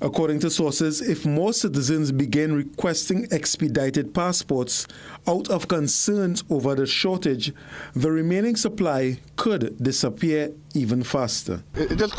According to sources, if more citizens begin requesting expedited passports out of concerns over the shortage, the remaining supply could disappear even faster. It's just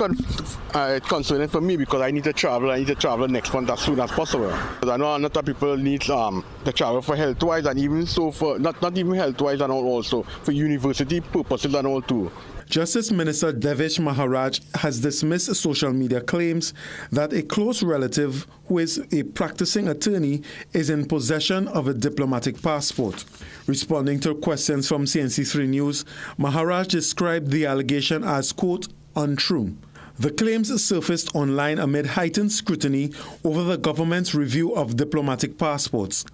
concerning for me because I need to travel. I need to travel next month as soon as possible. I know a lot of people need to travel for health-wise, and even so for not even health-wise, and also for university purposes and all too. Justice Minister Devesh Maharaj has dismissed social media claims that a close relative who is a practicing attorney is in possession of a diplomatic passport. Responding to questions from CNC3 News, Maharaj described the allegation as, quote, untrue. The claims surfaced online amid heightened scrutiny over the government's review of diplomatic passports.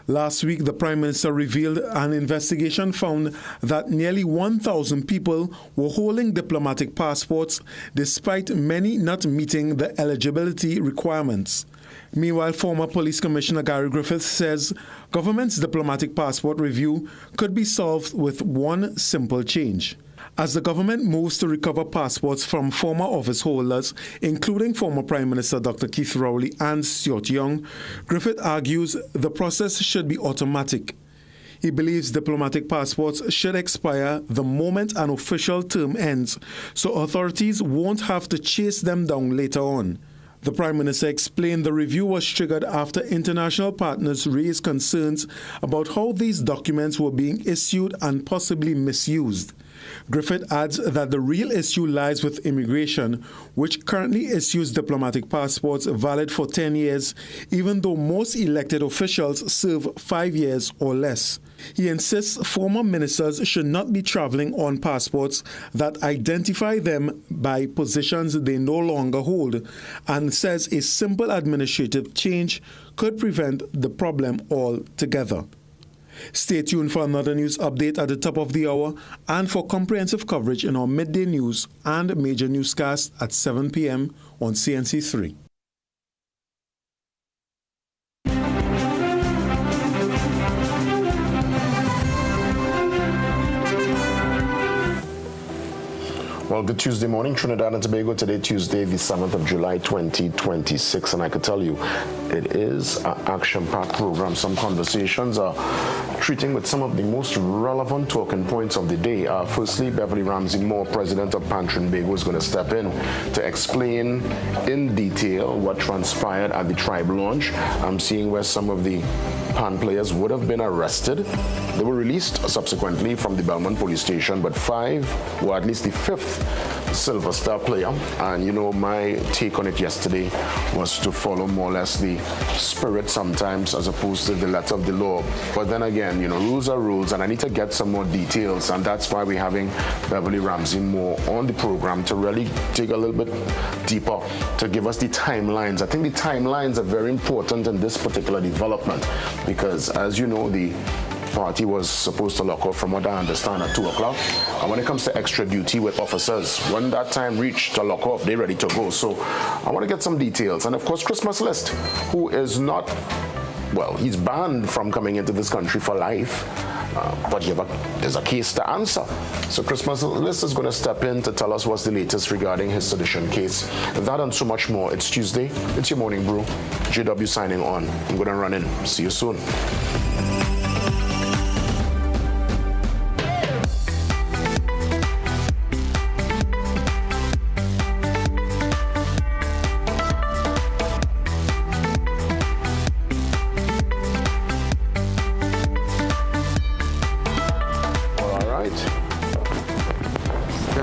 Last week, the Prime Minister revealed an investigation found that nearly 1,000 people were holding diplomatic passports despite many not meeting the eligibility requirements. Meanwhile, former Police Commissioner Gary Griffith says government's diplomatic passport review could be solved with one simple change. As the government moves to recover passports from former office holders, including former Prime Minister Dr. Keith Rowley and Stuart Young, Griffith argues the process should be automatic. He believes diplomatic passports should expire the moment an official term ends, so authorities won't have to chase them down later on. The Prime Minister explained the review was triggered after international partners raised concerns about how these documents were being issued and possibly misused. Griffith adds that the real issue lies with immigration, which currently issues diplomatic passports valid for 10 years, even though most elected officials serve 5 years or less. He insists former ministers should not be traveling on passports that identify them by positions they no longer hold, and says a simple administrative change could prevent the problem altogether. Stay tuned for another news update at the top of the hour and for comprehensive coverage in our midday news and major newscast at 7 p.m. on CNC3. Well, good Tuesday morning, Trinidad and Tobago. Today, Tuesday, the 7th of July, 2026. And I could tell you, it is an action-packed program. Some conversations are treating with some of the most relevant talking points of the day. Firstly, Beverly Ramsey Moore, president of Pan Trinbago, is going to step in to explain in detail what transpired at the tribe launch. I'm seeing where some of the Pan players would have been arrested. They were released subsequently from the Belmont police station, but 5 were at least the 5th Silver Star player. And you know, my take on it yesterday was to follow more or less the spirit sometimes as opposed to the letter of the law. But then again, you know, rules are rules, and I need to get some more details, and that's why we're having Beverly Ramsey Moore on the program to really dig a little bit deeper to give us the timelines. I think the timelines are very important in this particular development because, as you know, the party was supposed to lock off, from what I understand, at 2 o'clock. And when it comes to extra duty with officers, when that time reached to lock off, they're ready to go. So I want to get some details. And of course, Christmas List, who is not, well, he's banned from coming into this country for life. But there's a case to answer. So Christmas List is going to step in to tell us what's the latest regarding his sedition case. That and so much more. It's Tuesday. It's your morning brew. JW signing on. I'm going to run in. See you soon.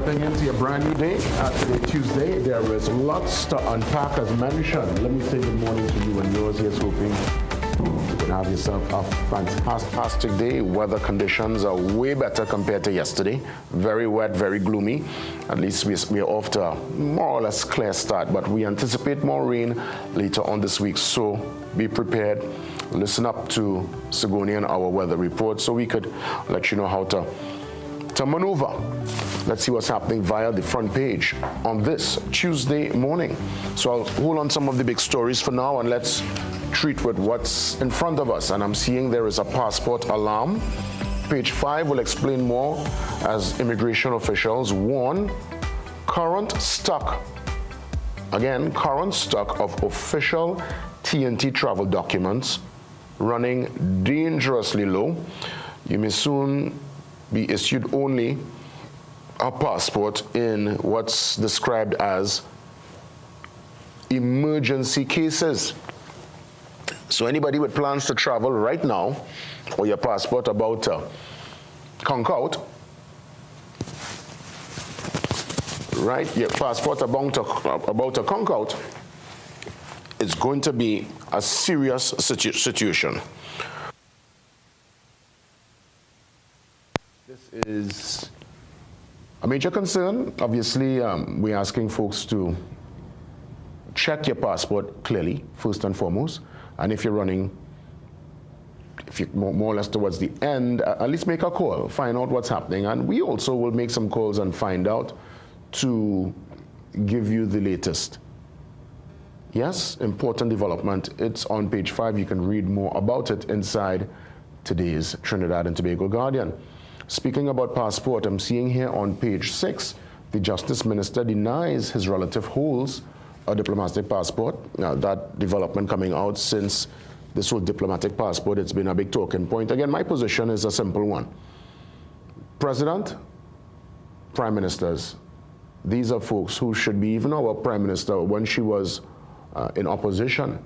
Into a brand new day. Today, Tuesday, there is lots to unpack as mentioned. Let me say good morning to you and yours. Here's hoping you can have yourself a fantastic day. Weather conditions are way better compared to yesterday. Very wet, very gloomy. At least we're off to a more or less clear start, but we anticipate more rain later on this week. So be prepared. Listen up to Sigourney and our weather report so we could let you know how to maneuver. Let's see what's happening via the front page on this Tuesday morning. So I'll hold on some of the big stories for now and let's treat with what's in front of us. And I'm seeing there is a passport alarm. Page 5 will explain more as immigration officials warn current stock Again, current stock of official TNT travel documents running dangerously low. You may soon be issued only a passport in what's described as emergency cases. So anybody with plans to travel right now, or your passport about to conk out, right? Your passport about to conk out, it's going to be a serious situation. This is a major concern. Obviously, we're asking folks to check your passport clearly, first and foremost. And if you're running, if you're more or less towards the end, at least make a call, find out what's happening. And we also will make some calls and find out to give you the latest. Yes, important development. It's on page 5. You can read more about it inside today's Trinidad and Tobago Guardian. Speaking about passport, I'm seeing here on page 6, the Justice Minister denies his relative holds a diplomatic passport. Now, that development coming out since this whole diplomatic passport, it's been a big talking point. Again, my position is a simple one. President, prime ministers, these are folks who should be, even our prime minister, when she was in opposition,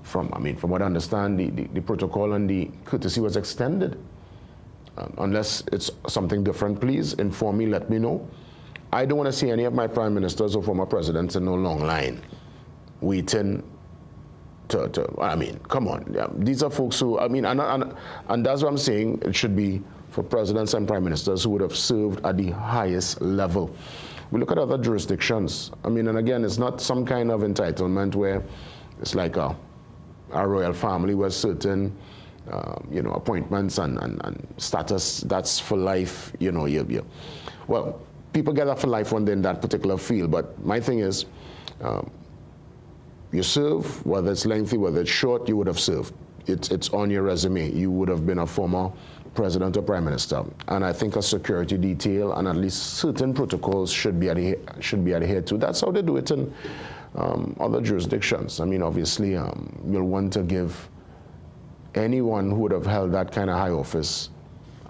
from what I understand, the protocol and the courtesy was extended. Unless it's something different, please inform me, let me know. I don't want to see any of my prime ministers or former presidents in no long line waiting to come on. Yeah, these are folks who, and that's what I'm saying, it should be for presidents and prime ministers who would have served at the highest level. We look at other jurisdictions. And again, it's not some kind of entitlement where it's like a royal family where certain appointments and status, that's for life, well, people get that for life when they're in that particular field, but my thing is, you serve, whether it's lengthy, whether it's short, you would have served. It's on your resume. You would have been a former president or prime minister. And I think a security detail and at least certain protocols should be adhered to. That's how they do it in other jurisdictions. Obviously, you'll want to give anyone who would have held that kind of high office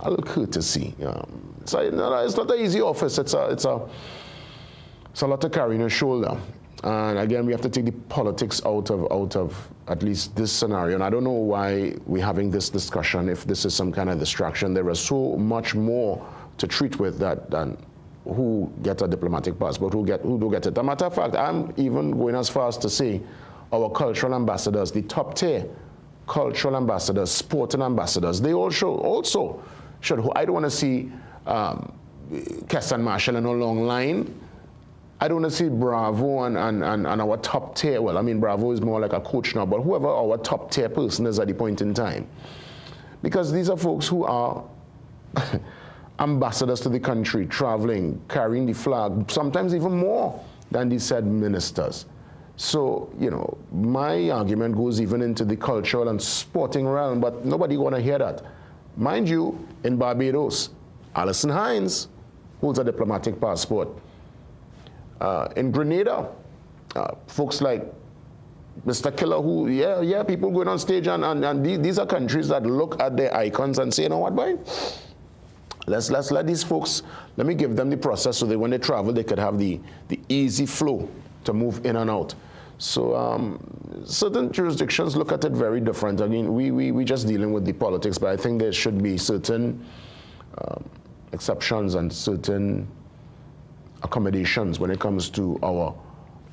a little courtesy. It's not an easy office. It's a lot to carry on your shoulder. And again, we have to take the politics out of at least this scenario. And I don't know why we're having this discussion if this is some kind of distraction. There is so much more to treat with that than who gets a diplomatic passport, who do get it. As a matter of fact, I'm even going as far as to say our cultural ambassadors, the top tier cultural ambassadors, sporting ambassadors, they also should. I don't want to see Keston Marshall in a long line. I don't want to see Bravo and our top tier. Well, Bravo is more like a coach now, but whoever our top tier person is at the point in time. Because these are folks who are ambassadors to the country, traveling, carrying the flag, sometimes even more than the said ministers. So, my argument goes even into the cultural and sporting realm, but nobody want to hear that. Mind you, in Barbados, Alison Hines holds a diplomatic passport. In Grenada, folks like Mr. Killer, who, people going on stage, and these are countries that look at their icons and say, you know what, boy? Let's let these folks, let me give them the process so that when they travel, they could have the easy flow to move in and out. So certain jurisdictions look at it very different. We're just dealing with the politics, but I think there should be certain exceptions and certain accommodations when it comes to our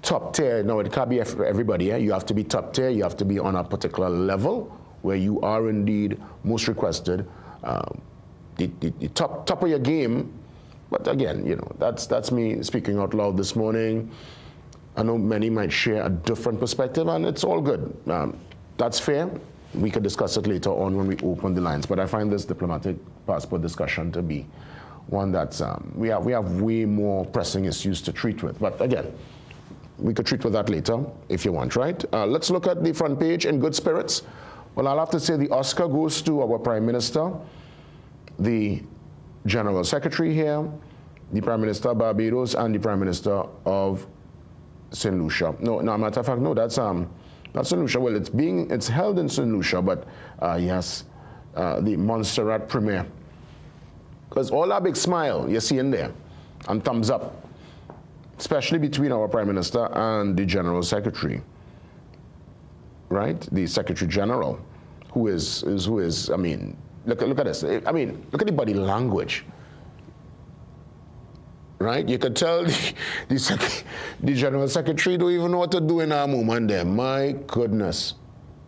top tier. Now, it can't be for everybody. You have to be top tier. You have to be on a particular level where you are indeed most requested, the top of your game. But again, that's me speaking out loud this morning. I know many might share a different perspective, and it's all good. That's fair. We could discuss it later on when we open the lines. But I find this diplomatic passport discussion to be one that we have way more pressing issues to treat with. But again, we could treat with that later if you want, right? Let's look at the front page in good spirits. Well, I'll have to say the Oscar goes to our Prime Minister, the General Secretary here, the Prime Minister of Barbados, and the Prime Minister of St. Lucia. No, matter of fact, no, that's not St. Lucia. Well, it's held in St. Lucia, but yes, the Montserrat Premier. Because all that big smile you're seeing there, and thumbs up, especially between our Prime Minister and the General Secretary, right? The Secretary General, who is, I mean, look at this. I mean, look at the body language, right? You could tell the General Secretary don't even know what to do in that moment there. My goodness.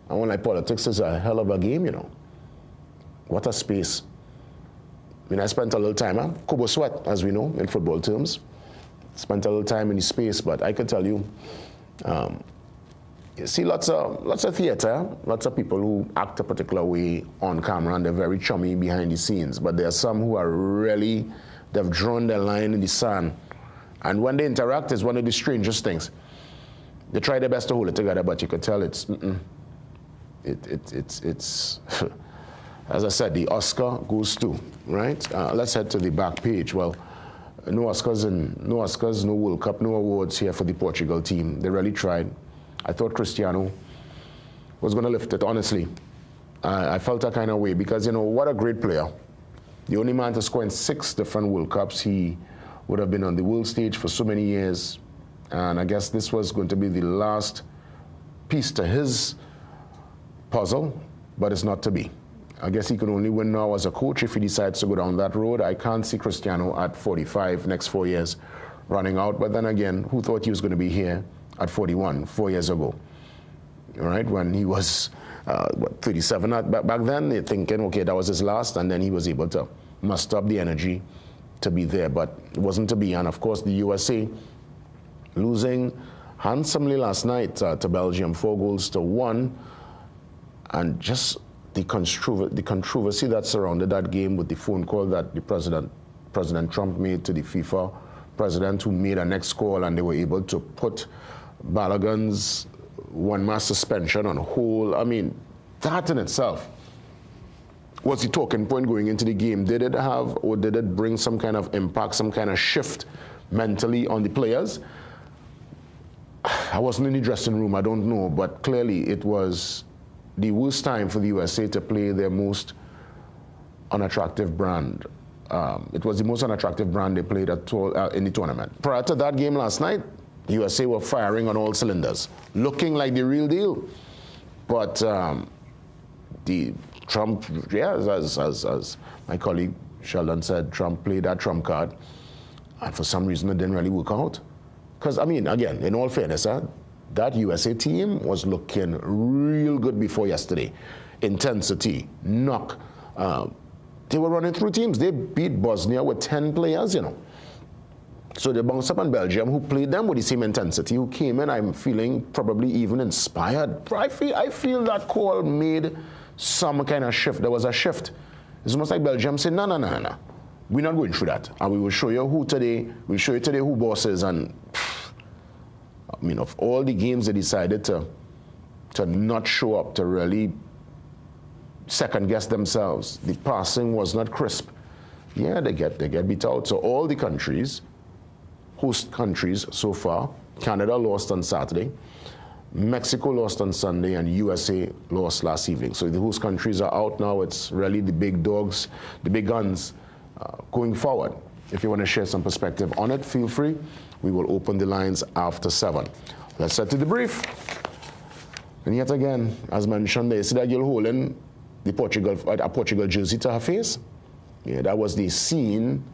And when politics is a hell of a game, you know. What a space. I mean, I spent a little time, Kobo sweat, as we know, in football terms. Spent a little time in the space, but I could tell you, you see lots of theater, lots of people who act a particular way on camera, and they're very chummy behind the scenes. But there are some who are really, they've drawn their line in the sand. And when they interact, it's one of the strangest things. They try their best to hold it together, but you could tell it's, it's as I said, the Oscar goes to, right? Let's head to the back page. Well, no Oscars, no World Cup, no awards here for the Portugal team. They really tried. I thought Cristiano was going to lift it, honestly. I felt that kind of way because, you know, what a great player. The only man to score in 6 different World Cups. He would have been on the world stage for so many years. And I guess this was going to be the last piece to his puzzle, but it's not to be. I guess he can only win now as a coach if he decides to go down that road. I can't see Cristiano at 45, next 4 years, running out. But then again, who thought he was going to be here at 41, 4 years ago? All right, when he was, 37 back then, they're thinking, okay, that was his last, and then he was able to muster up the energy to be there. But it wasn't to be. And of course, the USA losing handsomely last night to Belgium, 4-1, and just the controversy that surrounded that game with the phone call that the President Trump made to the FIFA president, who made a next call, and they were able to put Balogun's one-match suspension on hold. I mean, that in itself was the talking point going into the game. Did it have, or did it bring some kind of impact, some kind of shift mentally on the players? I wasn't in the dressing room, I don't know, but clearly it was the worst time for the USA to play their most unattractive brand. It was the most unattractive brand they played at all, in the tournament. Prior to that game last night, the USA were firing on all cylinders, looking like the real deal. But the Trump, yeah, as my colleague Sheldon said, Trump played that Trump card, and for some reason it didn't really work out. Because, I mean, again, in all fairness, that USA team was looking real good before yesterday. Intensity, knock. They were running through teams. They beat Bosnia with 10 players, you know. So they bounced up on Belgium, who played them with the same intensity, who came in, I'm feeling, probably even inspired. I feel that call made some kind of shift. There was a shift. It's almost like Belgium said, no. We're not going through that. And we will show you who today, who boss is. And I mean, of all the games they decided to not show up, to really second guess themselves, the passing was not crisp. Yeah, they get beat out. So all the countries, host countries so far, Canada lost on Saturday, Mexico lost on Sunday, and USA lost last evening. So the host countries are out now. It's really the big dogs, the big guns going forward. If you want to share some perspective on it, feel free. We will open the lines after 7. Let's set to the brief. And yet again, as mentioned, you see that girl holding a Portugal jersey to her face? Yeah, that was the scene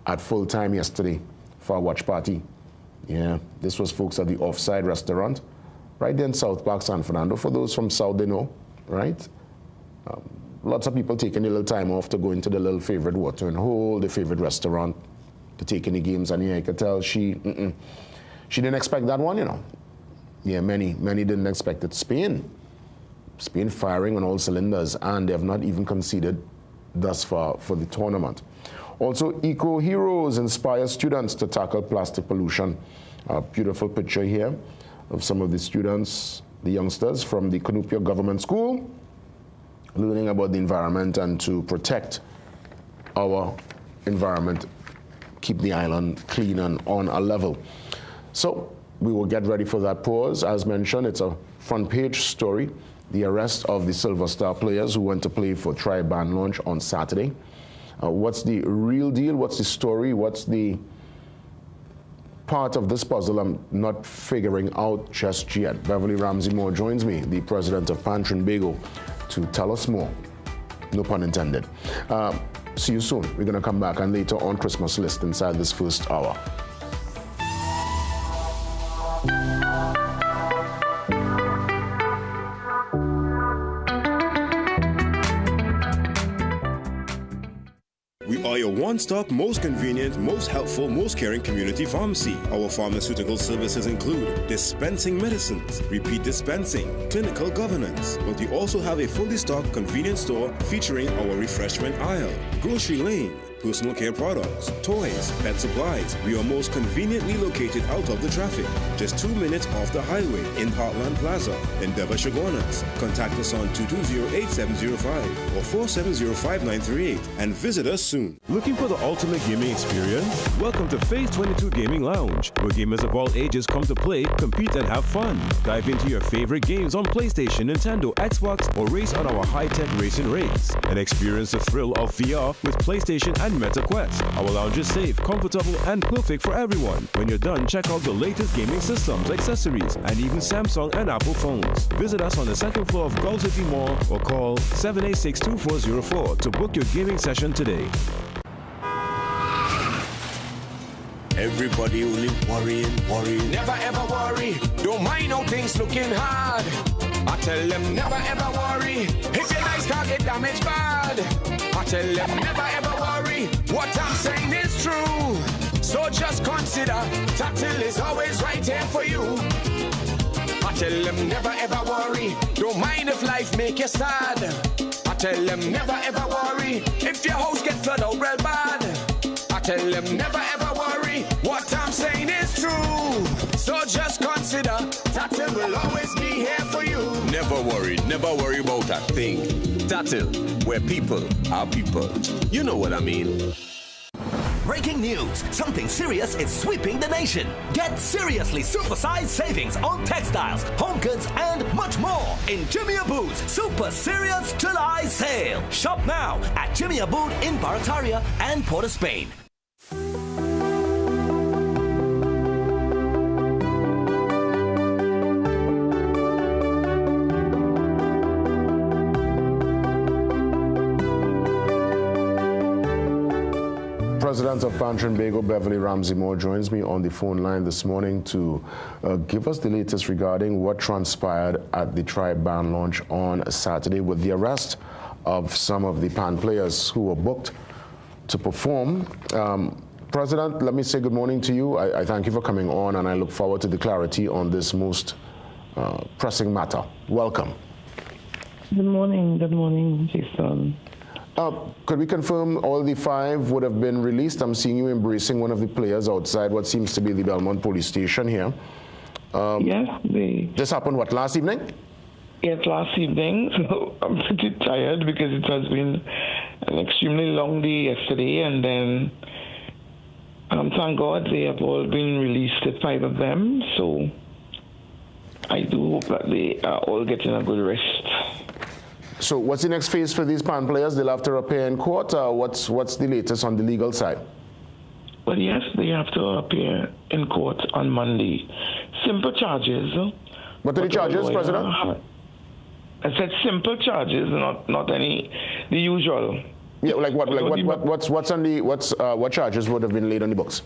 at full time yesterday for a watch party. Yeah, this was folks at the Offside restaurant right there in South Park, San Fernando. For those from South, they know, right? Lots of people taking a little time off to go into the little favorite watering hole, the favorite restaurant, to take in the games. And yeah, I could tell she didn't expect that one, you know. Yeah, many didn't expect it. Spain firing on all cylinders, and they have not even conceded thus far for the tournament. Also, Eco Heroes inspire students to tackle plastic pollution. A beautiful picture here of some of the students, the youngsters from the Cunupia Government School, learning about the environment and to protect our environment, keep the island clean and on a level. So we will get ready for that pause. As mentioned, it's a front page story. The arrest of the Silver Star players who went to play for Tri-Band launch on Saturday. What's the real deal? What's the story? What's the part of this puzzle I'm not figuring out just yet? Beverly Ramsey Moore joins me, the president of Pan Trinbago, to tell us more. No pun intended. See you soon. We're going to come back and later on Christmas list inside this first hour. We are your one-stop, most convenient, most helpful, most caring community pharmacy. Our pharmaceutical services include dispensing medicines, repeat dispensing, clinical governance. But we also have a fully stocked convenience store featuring our refreshment aisle, grocery lane, personal care products, toys, pet supplies. We are most conveniently located out of the traffic, just 2 minutes off the highway in Heartland Plaza, Endeavour, Chaguanas. Contact us on 220-8705 or 470-5938 and visit us soon. Looking for the ultimate gaming experience? Welcome to Phase 22 Gaming Lounge, where gamers of all ages come to play, compete, and have fun. Dive into your favorite games on PlayStation, Nintendo, Xbox, or race on our high-tech racing rigs. And experience the thrill of VR with PlayStation and MetaQuest. Our lounge is safe, comfortable, and perfect for everyone. When you're done, check out the latest gaming systems, accessories, and even Samsung and Apple phones. Visit us on the second floor of Gulf City Mall or call 786-2404 to book your gaming session today. Everybody only worrying. Never ever worry. Don't mind how things looking hard. I tell them never ever worry. If your nice car get damaged bad, I tell them never ever worry. What I'm saying is true. So just consider Tatil is always right here for you. I tell them never ever worry. Don't mind if life make you sad. I tell them never ever worry. If your house get flooded out real bad, I tell them never ever worry. What I'm saying is true. So just consider Tatil will always be here for you. Never worry about a thing. Tatil, where people are people. You know what I mean. Breaking news. Something serious is sweeping the nation. Get seriously supersized savings on textiles, home goods, and much more in Jimmy Abood's Super Serious July Sale. Shop now at Jimmy Abood in Barataria and Port of Spain. President of Pan Trinbago, Beverly Ramsey Moore, joins me on the phone line this morning to give us the latest regarding what transpired at the Tri-Band launch on Saturday with the arrest of some of the Pan players who were booked to perform. President, let me say good morning to you. I thank you for coming on, and I look forward to the clarity on this most pressing matter. Welcome. Good morning, Jason. Could we confirm all the 5 would have been released? I'm seeing you embracing one of the players outside what seems to be the Belmont police station here. Yes, this happened, what, last evening? Yes, last evening. So I'm pretty tired because it has been an extremely long day yesterday, and then thank God they have all been released, the 5 of them. So I do hope that they are all getting a good rest. So what's the next phase for these Pan players? They'll have to appear in court. What's the latest on the legal side? Well, yes, they have to appear in court on Monday. Simple charges. What are the charges, President? I said simple charges, not any the usual. Yeah, like what? What charges would have been laid on the books?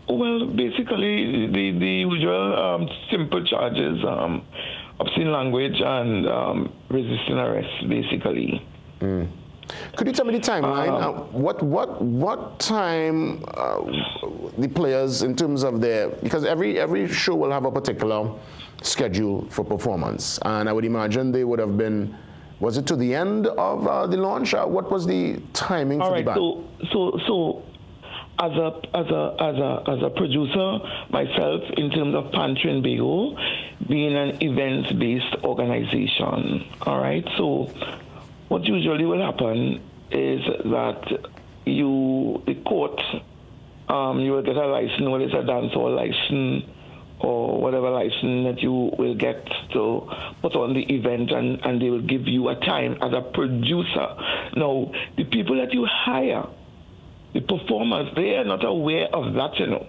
Well, basically the usual simple charges. Obscene language and resisting arrest, basically. Could you tell me the timeline? What time the players, in terms of their, because every show will have a particular schedule for performance, and I would imagine they would have been. Was it to the end of the launch? What was the timing for the band? So as a producer myself, in terms of Pan Trinbago, being an events-based organization, all right? So what usually will happen is that the court, you will get a license, whether it's a dancehall license or whatever license that you will get to put on the event, and they will give you a time as a producer. Now, the people that you hire, the performers, they are not aware of that, you know.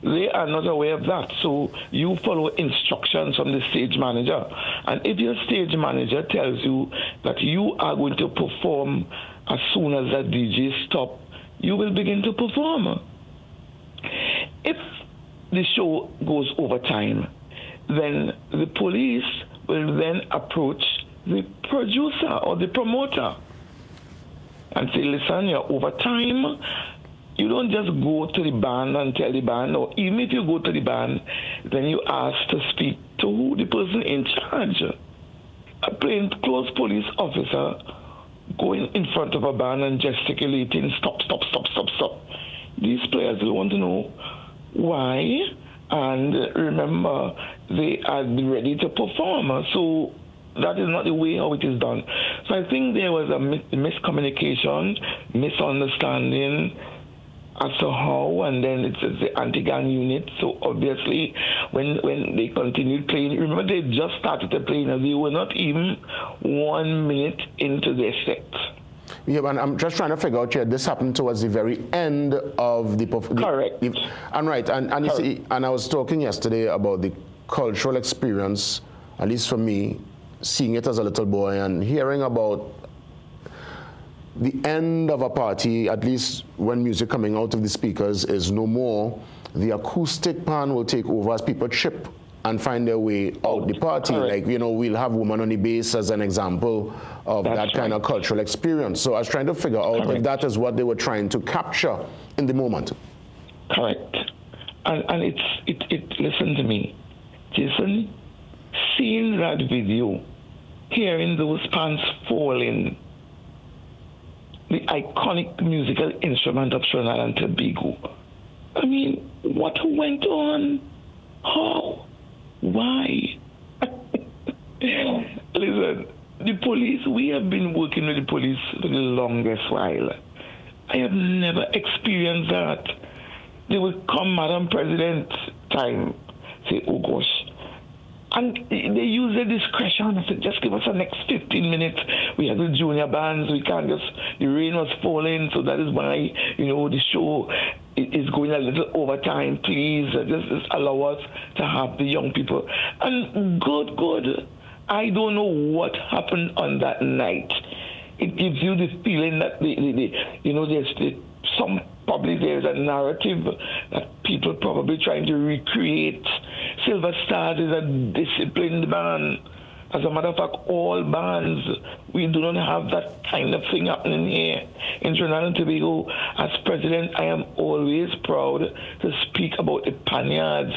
They are not aware of that. So you follow instructions from the stage manager. And if your stage manager tells you that you are going to perform as soon as that DJ stop, you will begin to perform. If the show goes over time, then the police will then approach the producer or the promoter and say, listen, you're over time. You don't just go to the band and tell the band, or even if you go to the band, then you ask to speak to the person in charge. A plainclothes police officer going in front of a band and gesticulating, stop, stop, stop, stop, stop. These players will want to know why, and remember, they are ready to perform. So that is not the way how it is done. So I think there was a miscommunication, misunderstanding as to how, and then it's the anti-gang unit. So obviously, when they continued playing, remember they just started to play, and they were not even 1 minute into their set. Yeah, and I'm just trying to figure out here, this happened towards the very end of the performance. Correct. And right, and you see, and I was talking yesterday about the cultural experience, at least for me, seeing it as a little boy and hearing about the end of a party, at least when music coming out of the speakers is no more, the acoustic pan will take over as people chip and find their way out the party. Correct. Like, you know, we'll have Woman on the Bass as an example of that kind of cultural experience. So I was trying to figure out if that is what they were trying to capture in the moment. Correct. And it listen to me, Jason, seeing that video, hearing those pans falling, the iconic musical instrument of Trinidad and Tobago. I mean, what went on? How? Why? Listen, the police, we have been working with the police for the longest while. I have never experienced that. They will come, Madam President, time, say, oh gosh. And they use their discretion and said, just give us the next 15 minutes. We have the junior bands. We can't just, the rain was falling, so that is why, you know, the show is going a little overtime. Please, just allow us to have the young people. And good. I don't know what happened on that night. It gives you the feeling that, there's a narrative that people probably trying to recreate. Silver Stars is a disciplined band. As a matter of fact, all bands, we do not have that kind of thing happening here in Trinidad and Tobago. As president, I am always proud to speak about the Panyards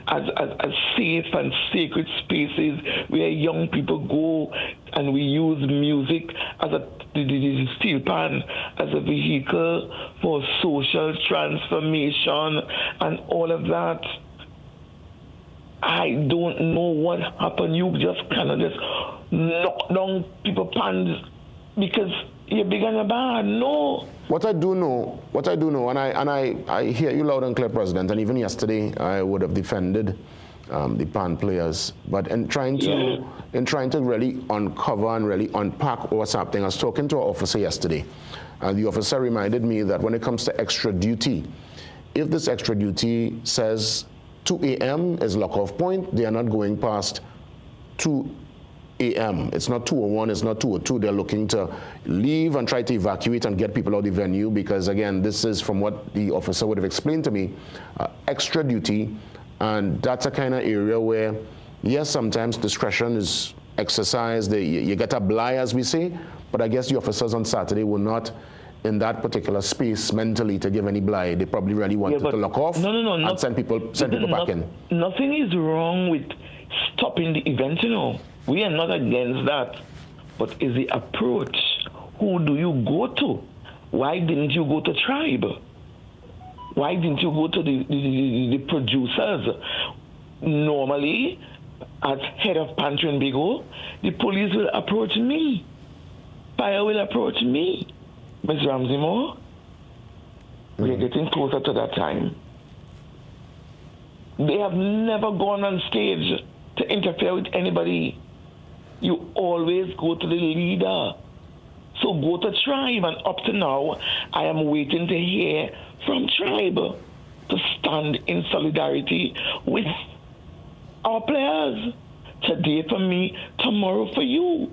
as safe and sacred spaces where young people go, and we use music as the steel pan as a vehicle for social transformation and all of that. I don't know what happened. You just kind of just knock down people's pans because you're big and you're bad. No. What I do know, and I hear you loud and clear, President, and even yesterday I would have defended the pan players. But in trying to really uncover and really unpack what's happening, I was talking to an officer yesterday, and the officer reminded me that when it comes to extra duty, if this extra duty says 2 a.m. is lock-off point, they are not going past 2 a.m. It's not 2:01, it's not 2:02. They're looking to leave and try to evacuate and get people out of the venue because, again, this is from what the officer would have explained to me, extra duty, and that's a kind of area where, yes, sometimes discretion is exercised. You get a bly, as we say, but I guess the officers on Saturday were not in that particular space mentally to give any bly. They probably really wanted to lock off and send people back in. Nothing is wrong with stopping the event, you know. We are not against that. But is the approach, who do you go to? Why didn't you go to Tribe? Why didn't you go to the producers? Normally, as head of Pantry and Bigo, the police will approach me. Fire will approach me. Ms. Ramsey Moore, we are getting closer to that time. They have never gone on stage to interfere with anybody. You always go to the leader. So go to Tribe, and up to now, I am waiting to hear from Tribe to stand in solidarity with our players. Today for me, tomorrow for you.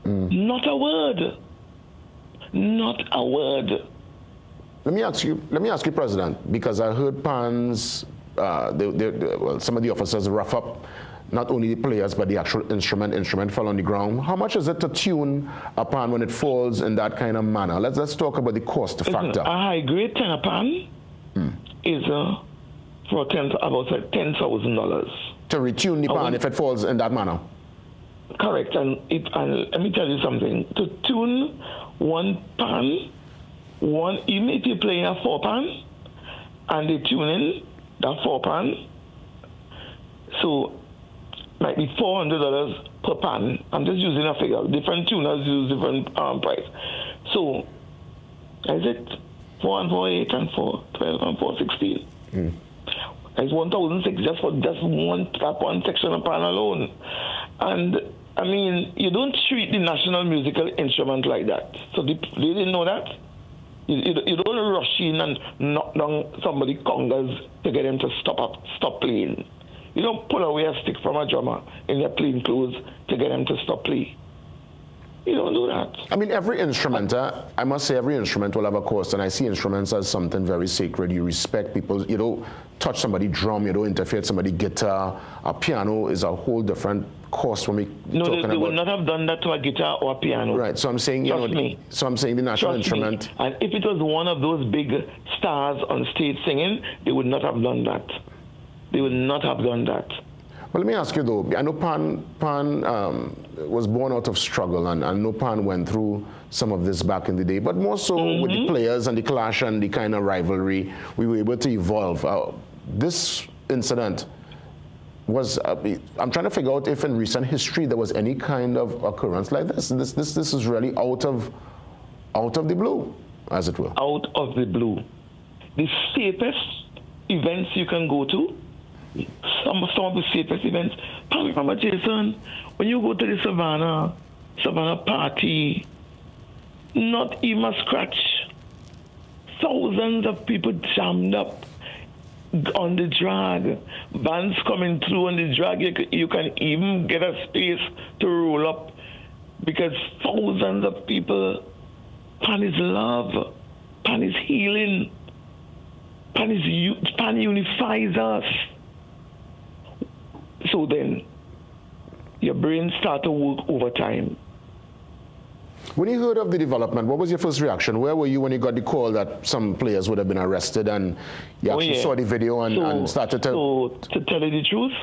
Not a word. Not a word. Let me ask you, President, because I heard PANs, well, some of the officers rough up not only the players, but the actual instrument fell on the ground. How much is it to tune a pan when it falls in that kind of manner? Let's talk about the cost factor. A high-grade tenor pan is for about $10,000. To retune the pan if it falls in that manner? Correct. And let me tell you something. To tune one pan, even if you're playing a 4-pan, and they tune in that 4-pan, so might be $400 per pan. I'm just using a figure. Different tuners use different price. So, is it 4 and 4, 8 and 4, 12 and 4, 16? It's 1,006 just for one section of pan alone. And I mean, you don't treat the national musical instrument like that. So they didn't know that. You don't rush in and knock down somebody's congas to get them to stop playing. You don't pull away a stick from a drummer in their plain clothes to get them to stop playing. You don't do that. I mean, every instrument, I must say every instrument will have a cost, and I see instruments as something very sacred. You respect people. You don't touch somebody's drum. You don't interfere with somebody's guitar. A piano is a whole different cost when we talking about... No, they would not have done that to a guitar or a piano. Right, so I'm saying, so I'm saying the national instrument... And if it was one of those big stars on stage singing, they would not have done that. They would not have done that. Well, let me ask you though, I know Pan was born out of struggle, and I know Pan went through some of this back in the day, but more so with the players and the clash and the kind of rivalry, we were able to evolve. This incident was, I'm trying to figure out if in recent history there was any kind of occurrence like this. This is really out of the blue, as it were. Out of the blue. The safest events you can go to, some of the safest events. Remember, Jason, when you go to the Savannah party, not even a scratch. Thousands of people jammed up on the drag. Vans coming through on the drag. You can even get a space to roll up because thousands of people. Pan is love. Pan is healing. Pan unifies us. So then, your brain start to work overtime. When you heard of the development, what was your first reaction? Where were you when you got the call that some players would have been arrested, and you actually saw the video and started to... So, to tell you the truth,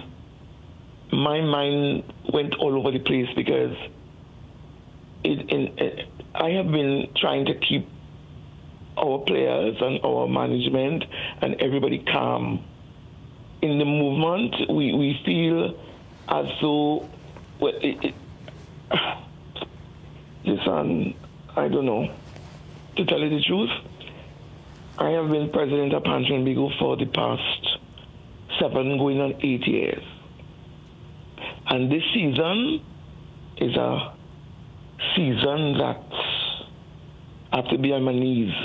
my mind went all over the place because I have been trying to keep our players and our management and everybody calm. In the movement, we feel as though, listen, I don't know. To tell you the truth, I have been president of Pan Trinbago for the past 7 going on 8 years. And this season is a season that I have to be on my knees.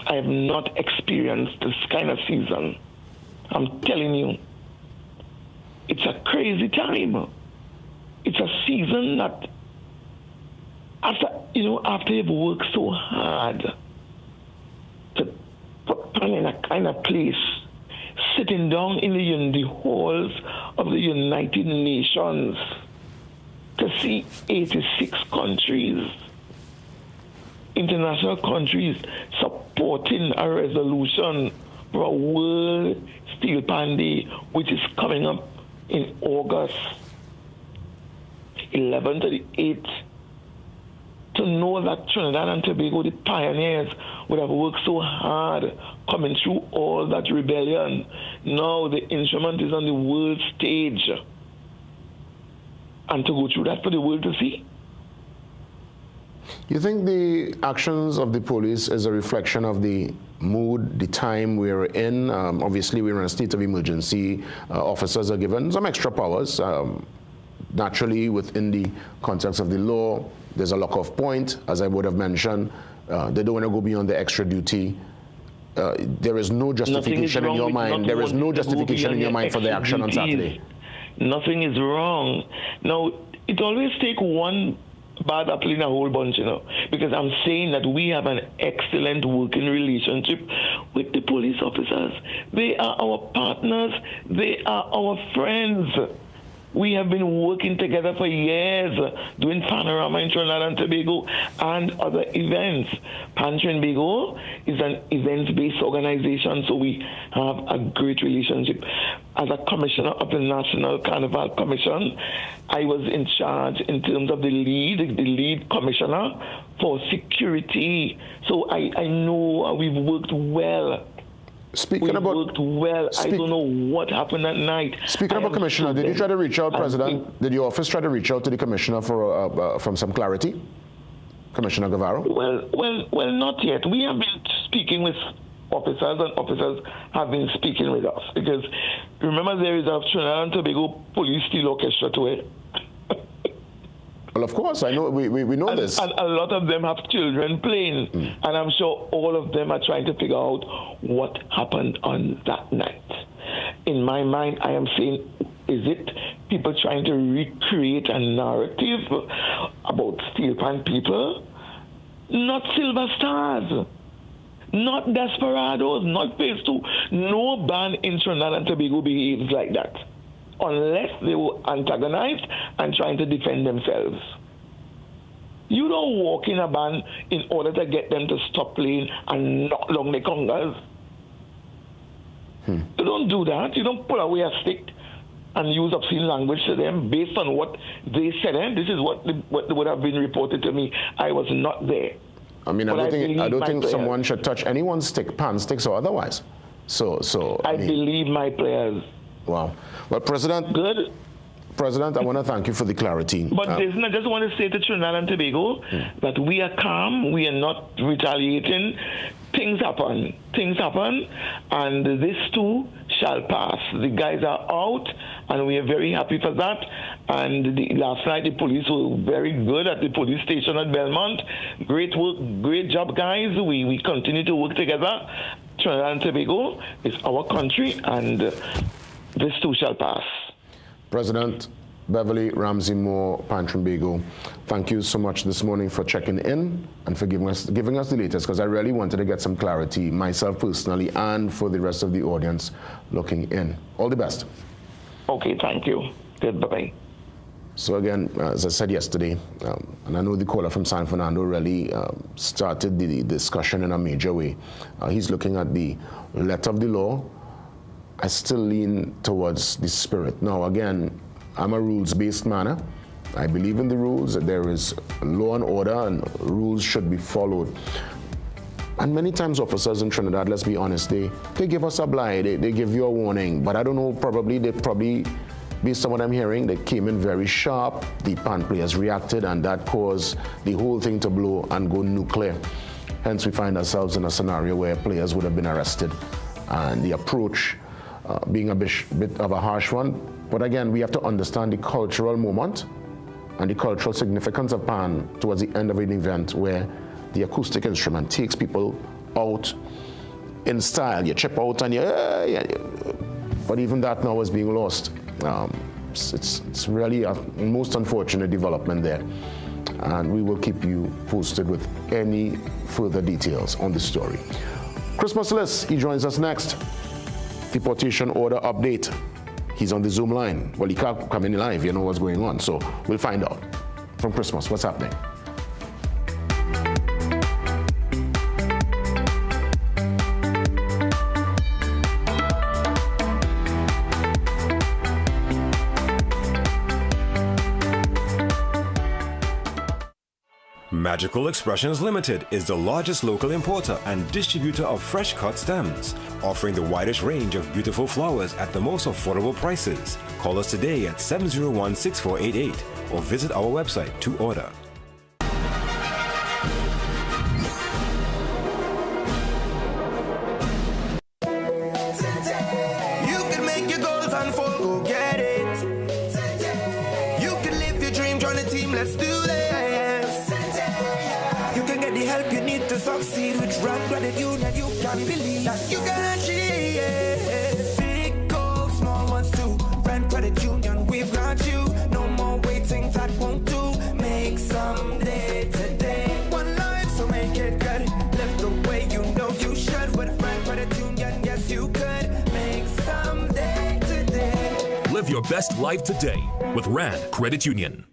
I have not experienced this kind of season. I'm telling you, it's a crazy time. It's a season that after you've worked so hard to put Pan in a kind of place, sitting down in the halls of the United Nations to see 86 countries, international countries supporting a resolution for a World Steel Pan Day, which is coming up in August 11th to the 8th. To know that Trinidad and Tobago, the pioneers, would have worked so hard coming through all that rebellion. Now the instrument is on the world stage. And to go through that for the world to see. You think the actions of the police is a reflection of the mood, the time we're in. Obviously, we're in a state of emergency. Officers are given some extra powers. Naturally, within the context of the law, there's a lock-off point, as I would have mentioned. They don't want to go beyond the extra duty. There is no justification in your mind. There is no justification in your mind for the action on Saturday. Nothing is wrong. Now, it always takes one bad apple in a whole bunch, because I'm saying that we have an excellent working relationship with the police officers. They are our partners. They are our friends. We have been working together for years, doing Panorama in Trinidad and Tobago and other events. Pan Tobago is an events-based organization, so we have a great relationship. As a commissioner of the National Carnival Commission, I was in charge in terms of the lead commissioner for security. So I know we've worked well. Speaking about worked well. I don't know what happened that night. Speaking about Commissioner, did you try to reach out, President? Did your office try to reach out to the Commissioner for from some clarity? Commissioner Guevara? Well, not yet. We have been speaking with officers, and officers have been speaking with us, because remember, there is a Trinidad and Tobago Police Steel Orchestra to it. Well, of course, I know. We know this. And a lot of them have children playing, and I'm sure all of them are trying to figure out what happened on that night. In my mind, I am saying, is it people trying to recreate a narrative about steel pan people? Not Silver Stars, not Desperados, not Phase 2. No band in Trinidad and Tobago behaves like that, unless they were antagonized and trying to defend themselves. You don't walk in a band in order to get them to stop playing and knock down the congas. You don't do that. You don't pull away a stick and use obscene language to them based on what they said. This is what would have been reported to me. I was not there. I mean, I don't think someone should touch anyone's stick, pan sticks or otherwise. So I believe my players. Wow. Well, President. Good. President, I want to thank you for the clarity. But I just want to say to Trinidad and Tobago that we are calm. We are not retaliating. Things happen. And this too shall pass. The guys are out, and we are very happy for that. And last night, the police were very good at the police station at Belmont. Great work, great job, guys. We continue to work together. Trinidad and Tobago is our country, and this too shall pass. President Beverly Ramsey Moore, Pan Tobago, thank you so much this morning for checking in and for giving us the latest, because I really wanted to get some clarity myself personally and for the rest of the audience looking in. All the best. Okay, thank you. Goodbye. So again, as I said yesterday, and I know the caller from San Fernando really started the discussion in a major way. He's looking at the letter of the law. I still lean towards the spirit. Now, again, I'm a rules-based man. I believe in the rules. There is law and order, and rules should be followed. And many times officers in Trinidad, let's be honest, they give us a blight, they give you a warning. But I don't know, they probably, based on what I'm hearing, they came in very sharp. The pan players reacted, and that caused the whole thing to blow and go nuclear. Hence, we find ourselves in a scenario where players would have been arrested. And the approach being a bit of a harsh one. But again, we have to understand the cultural moment and the cultural significance of pan towards the end of an event where the acoustic instrument takes people out in style. You chip out and but even that now is being lost. It's really a most unfortunate development there. And we will keep you posted with any further details on the story. Christmas List, he joins us next. Deportation order update. He's on the Zoom line. Well, he can't come in live, you know what's going on. So we'll find out from Christmas what's happening. Magical Expressions Limited is the largest local importer and distributor of fresh cut stems, offering the widest range of beautiful flowers at the most affordable prices. Call us today at 701-6488 or visit our website to order. team, let's do this. You can get the help you need to succeed with Rand Credit Union. You can believe that you can achieve big goals, small ones too. Rand Credit Union, we've got you. No more waiting, that won't do. Make someday today. One life, so make it good. Live the way you know you should. With Rand Credit Union, yes you could. Make someday today. Live your best life today with Rand Credit Union.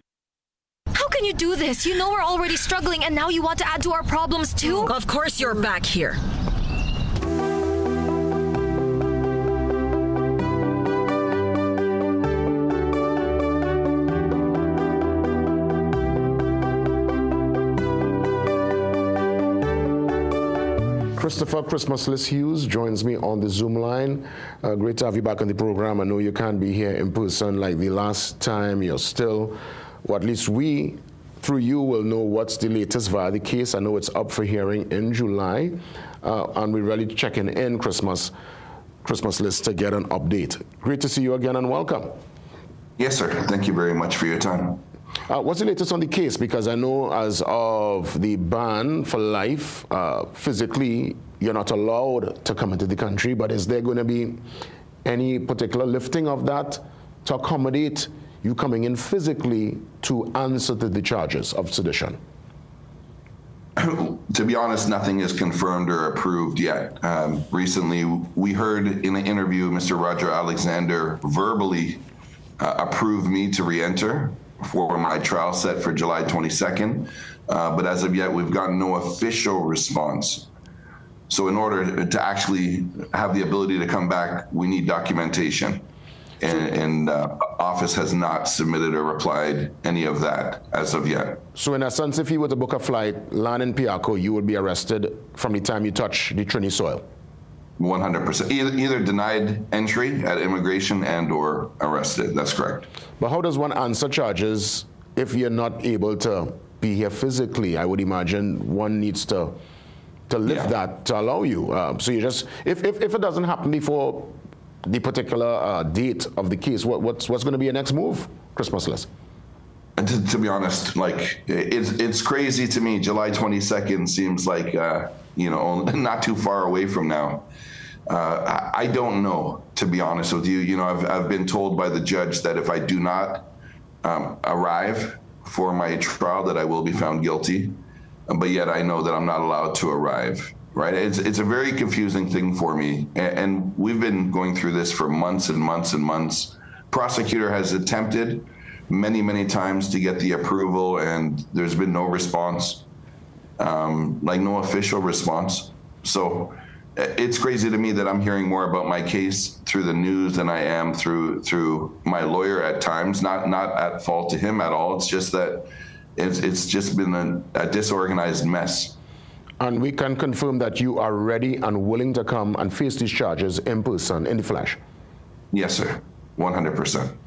How can you do this? You know we're already struggling and now you want to add to our problems too? Of course you're back here. Christopher Christmas Hughes joins me on the Zoom line. Great to have you back on the program. I know you can't be here in person like the last time. You're still, or at least we, through you, will know what's the latest via the case. I know it's up for hearing in July, and we're really checking in Christmas list to get an update. Great to see you again and welcome. Yes, sir. Thank you very much for your time. What's the latest on the case? Because I know as of the ban for life, physically, you're not allowed to come into the country, but is there going to be any particular lifting of that to accommodate you coming in physically to answer to the charges of sedition? To be honest, nothing is confirmed or approved yet. Recently, we heard in an interview, Mr. Roger Alexander verbally approved me to re-enter for my trial set for July 22nd. But as of yet, we've gotten no official response. So in order to actually have the ability to come back, we need documentation. And office has not submitted or replied any of that as of yet. So in a sense, if you were to book a flight, land in Piarco, you would be arrested from the time you touch the Trini soil? 100%. Either denied entry at immigration and or arrested. That's correct. But how does one answer charges if you're not able to be here physically? I would imagine one needs to lift that to allow you. So you just, if it doesn't happen before the particular date of the case, what's going to be your next move, Christmas list? And to be honest, like it's crazy to me. July 22nd seems like not too far away from now. I don't know, to be honest with you. You know, I've been told by the judge that if I do not arrive for my trial, that I will be found guilty. But yet I know that I'm not allowed to arrive. Right? It's a very confusing thing for me, and we've been going through this for months and months and months. Prosecutor has attempted many times to get the approval, and there's been no response, no official response. So it's crazy to me that I'm hearing more about my case through the news than I am through my lawyer at times. Not at fault to him at all. It's just that it's just been a disorganized mess. And we can confirm that you are ready and willing to come and face these charges in person, in the flesh. Yes, sir. 100%.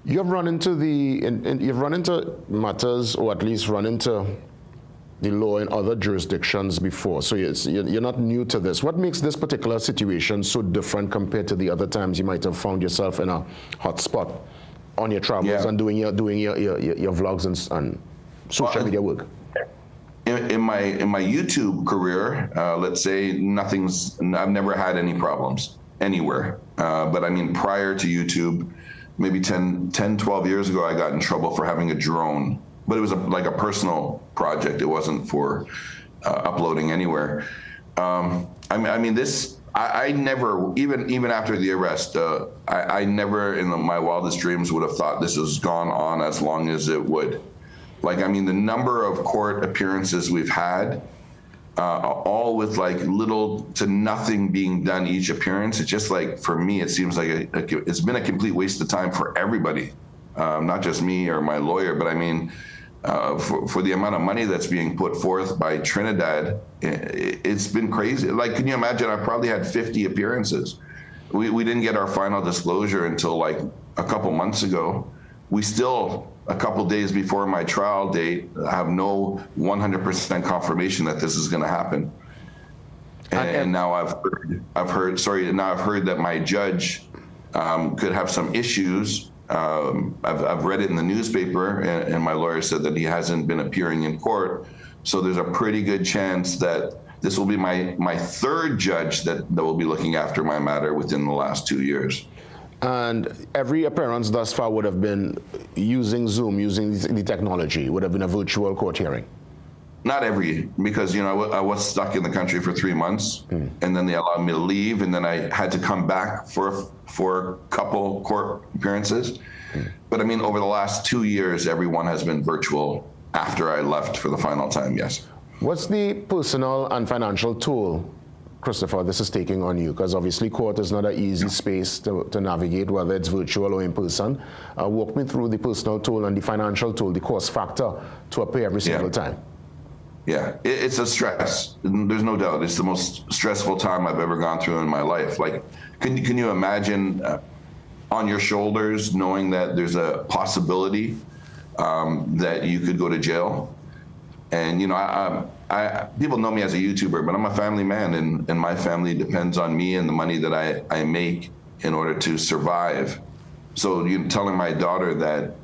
You've run into you've run into matters, or at least run into the law in other jurisdictions before, so you're not new to this. What makes this particular situation so different compared to the other times you might have found yourself in a hot spot on your travels and doing your vlogs and social media work? In my YouTube career, let's say I've never had any problems anywhere. But I mean, prior to YouTube, maybe 10, 12 years ago, I got in trouble for having a drone. But it was like a personal project. It wasn't for uploading anywhere. I never, even after the arrest, I never in my wildest dreams would have thought this has gone on as long as it would. Like, I mean, the number of court appearances we've had, all with like little to nothing being done each appearance. It's just like, for me, it seems like it's been a complete waste of time for everybody, not just me or my lawyer, but I mean, for the amount of money that's being put forth by Trinidad, it's been crazy. Like, can you imagine? I probably had 50 appearances. We didn't get our final disclosure until like a couple months ago. We still, a couple days before my trial date, have no 100% confirmation that this is going to happen. And now I've heard that my judge could have some issues I've read it in the newspaper, and my lawyer said that he hasn't been appearing in court. So there's a pretty good chance that this will be my third judge that will be looking after my matter within the last 2 years. And every appearance thus far would have been using Zoom, using the technology, would have been a virtual court hearing? Not every, because I was stuck in the country for 3 months, and then they allowed me to leave, and then I had to come back for a couple court appearances. But I mean, over the last 2 years, everyone has been virtual after I left for the final time, yes. What's the personal and financial toll, Christopher, this is taking on you? Because obviously court is not an easy space to navigate, whether it's virtual or in person. Walk me through the personal toll and the financial toll, the cost factor to appear every single time. Yeah, it's a stress. There's no doubt. It's the most stressful time I've ever gone through in my life. Like, can you imagine on your shoulders knowing that there's a possibility that you could go to jail? And people know me as a YouTuber, but I'm a family man, and my family depends on me and the money that I make in order to survive. So you're telling my daughter that,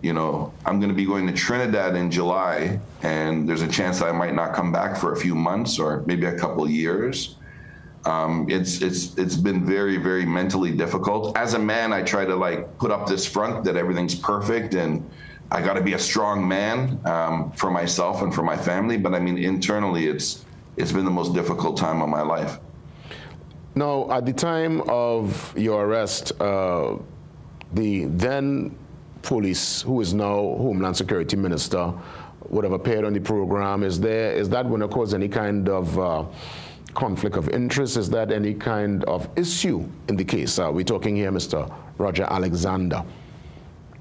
I'm going to be going to Trinidad in July, and there's a chance that I might not come back for a few months or maybe a couple of years. It's been very, very mentally difficult. As a man, I try to put up this front that everything's perfect and I got to be a strong man for myself and for my family. But I mean, internally, it's been the most difficult time of my life. Now, at the time of your arrest, the then police, who is now Homeland Security Minister, would have appeared on the program. Is that going to cause any kind of conflict of interest? Is that any kind of issue in the case? We're talking here, Mr. Roger Alexander.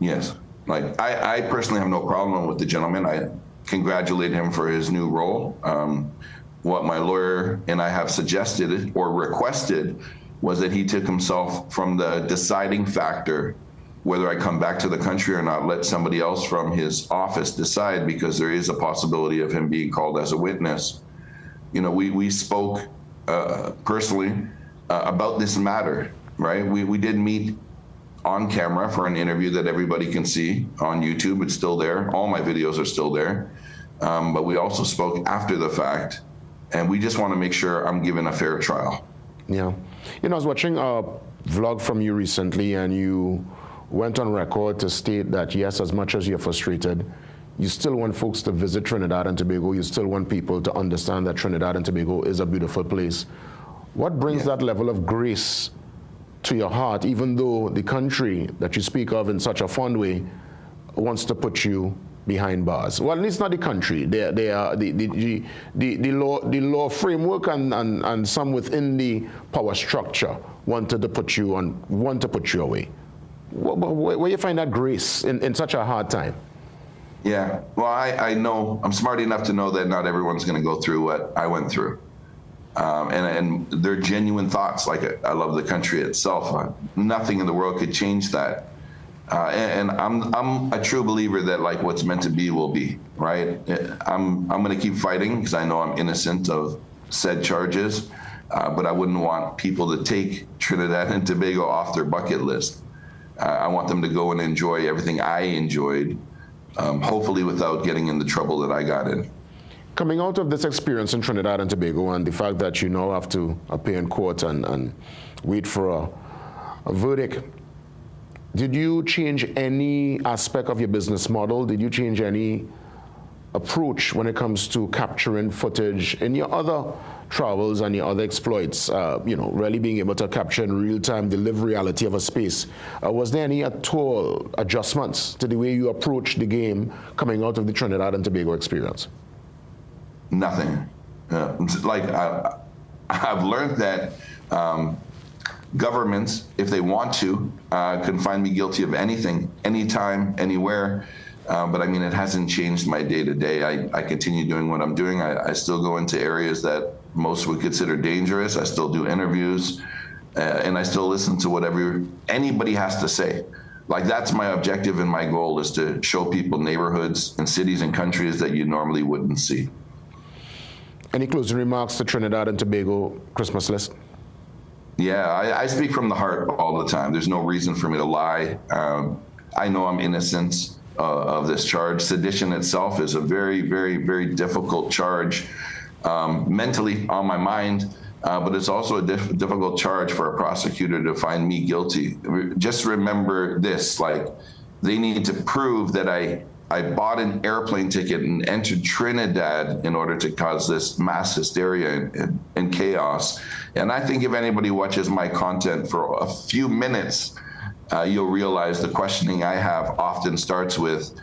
Yes. I personally have no problem with the gentleman. I congratulate him for his new role. What my lawyer and I have suggested or requested was that he took himself from the deciding factor whether I come back to the country or not. Let somebody else from his office decide, because there is a possibility of him being called as a witness. We spoke personally about this matter, right? We did meet on camera for an interview that everybody can see on YouTube. It's still there. All my videos are still there. But we also spoke after the fact, and we just want to make sure I'm given a fair trial. Yeah. I was watching a vlog from you recently, and you went on record to state that, yes, as much as you're frustrated, you still want folks to visit Trinidad and Tobago. You still want people to understand that Trinidad and Tobago is a beautiful place. What brings that level of grace to your heart, even though the country that you speak of in such a fond way wants to put you behind bars? Well, it's not the country. They are the law framework and some within the power structure want to put you away. Where you find that grace in such a hard time? Yeah, well, I know, I'm smart enough to know that not everyone's going to go through what I went through. And they're genuine thoughts. I love the country itself. Nothing in the world could change that. And I'm a true believer that what's meant to be will be, right? I'm going to keep fighting because I know I'm innocent of said charges, but I wouldn't want people to take Trinidad and Tobago off their bucket list. I want them to go and enjoy everything I enjoyed, hopefully without getting in the trouble that I got in. Coming out of this experience in Trinidad and Tobago and the fact that you now have to appear in court and wait for a verdict, did you change any aspect of your business model? Did you change any approach when it comes to capturing footage in your other travels and your other exploits, really being able to capture in real time the live reality of a space? Was there any at all adjustments to the way you approach the game coming out of the Trinidad and Tobago experience? Nothing. I've learned that governments, if they want to, can find me guilty of anything, anytime, anywhere. But I mean, it hasn't changed my day-to-day. I continue doing what I'm doing. I still go into areas that most would consider dangerous. I still do interviews, and I still listen to whatever anybody has to say. That's my objective and my goal, is to show people neighborhoods and cities and countries that you normally wouldn't see. Any closing remarks to Trinidad and Tobago Christmas list? Yeah, I speak from the heart all the time. There's no reason for me to lie. I know I'm innocent of this charge. Sedition itself is a very, very, very difficult charge, mentally on my mind, but it's also a difficult charge for a prosecutor to find me guilty. Just remember this, like, they need to prove that I bought an airplane ticket and entered Trinidad in order to cause this mass hysteria and chaos. And I think if anybody watches my content for a few minutes, you'll realize the questioning I have often starts with,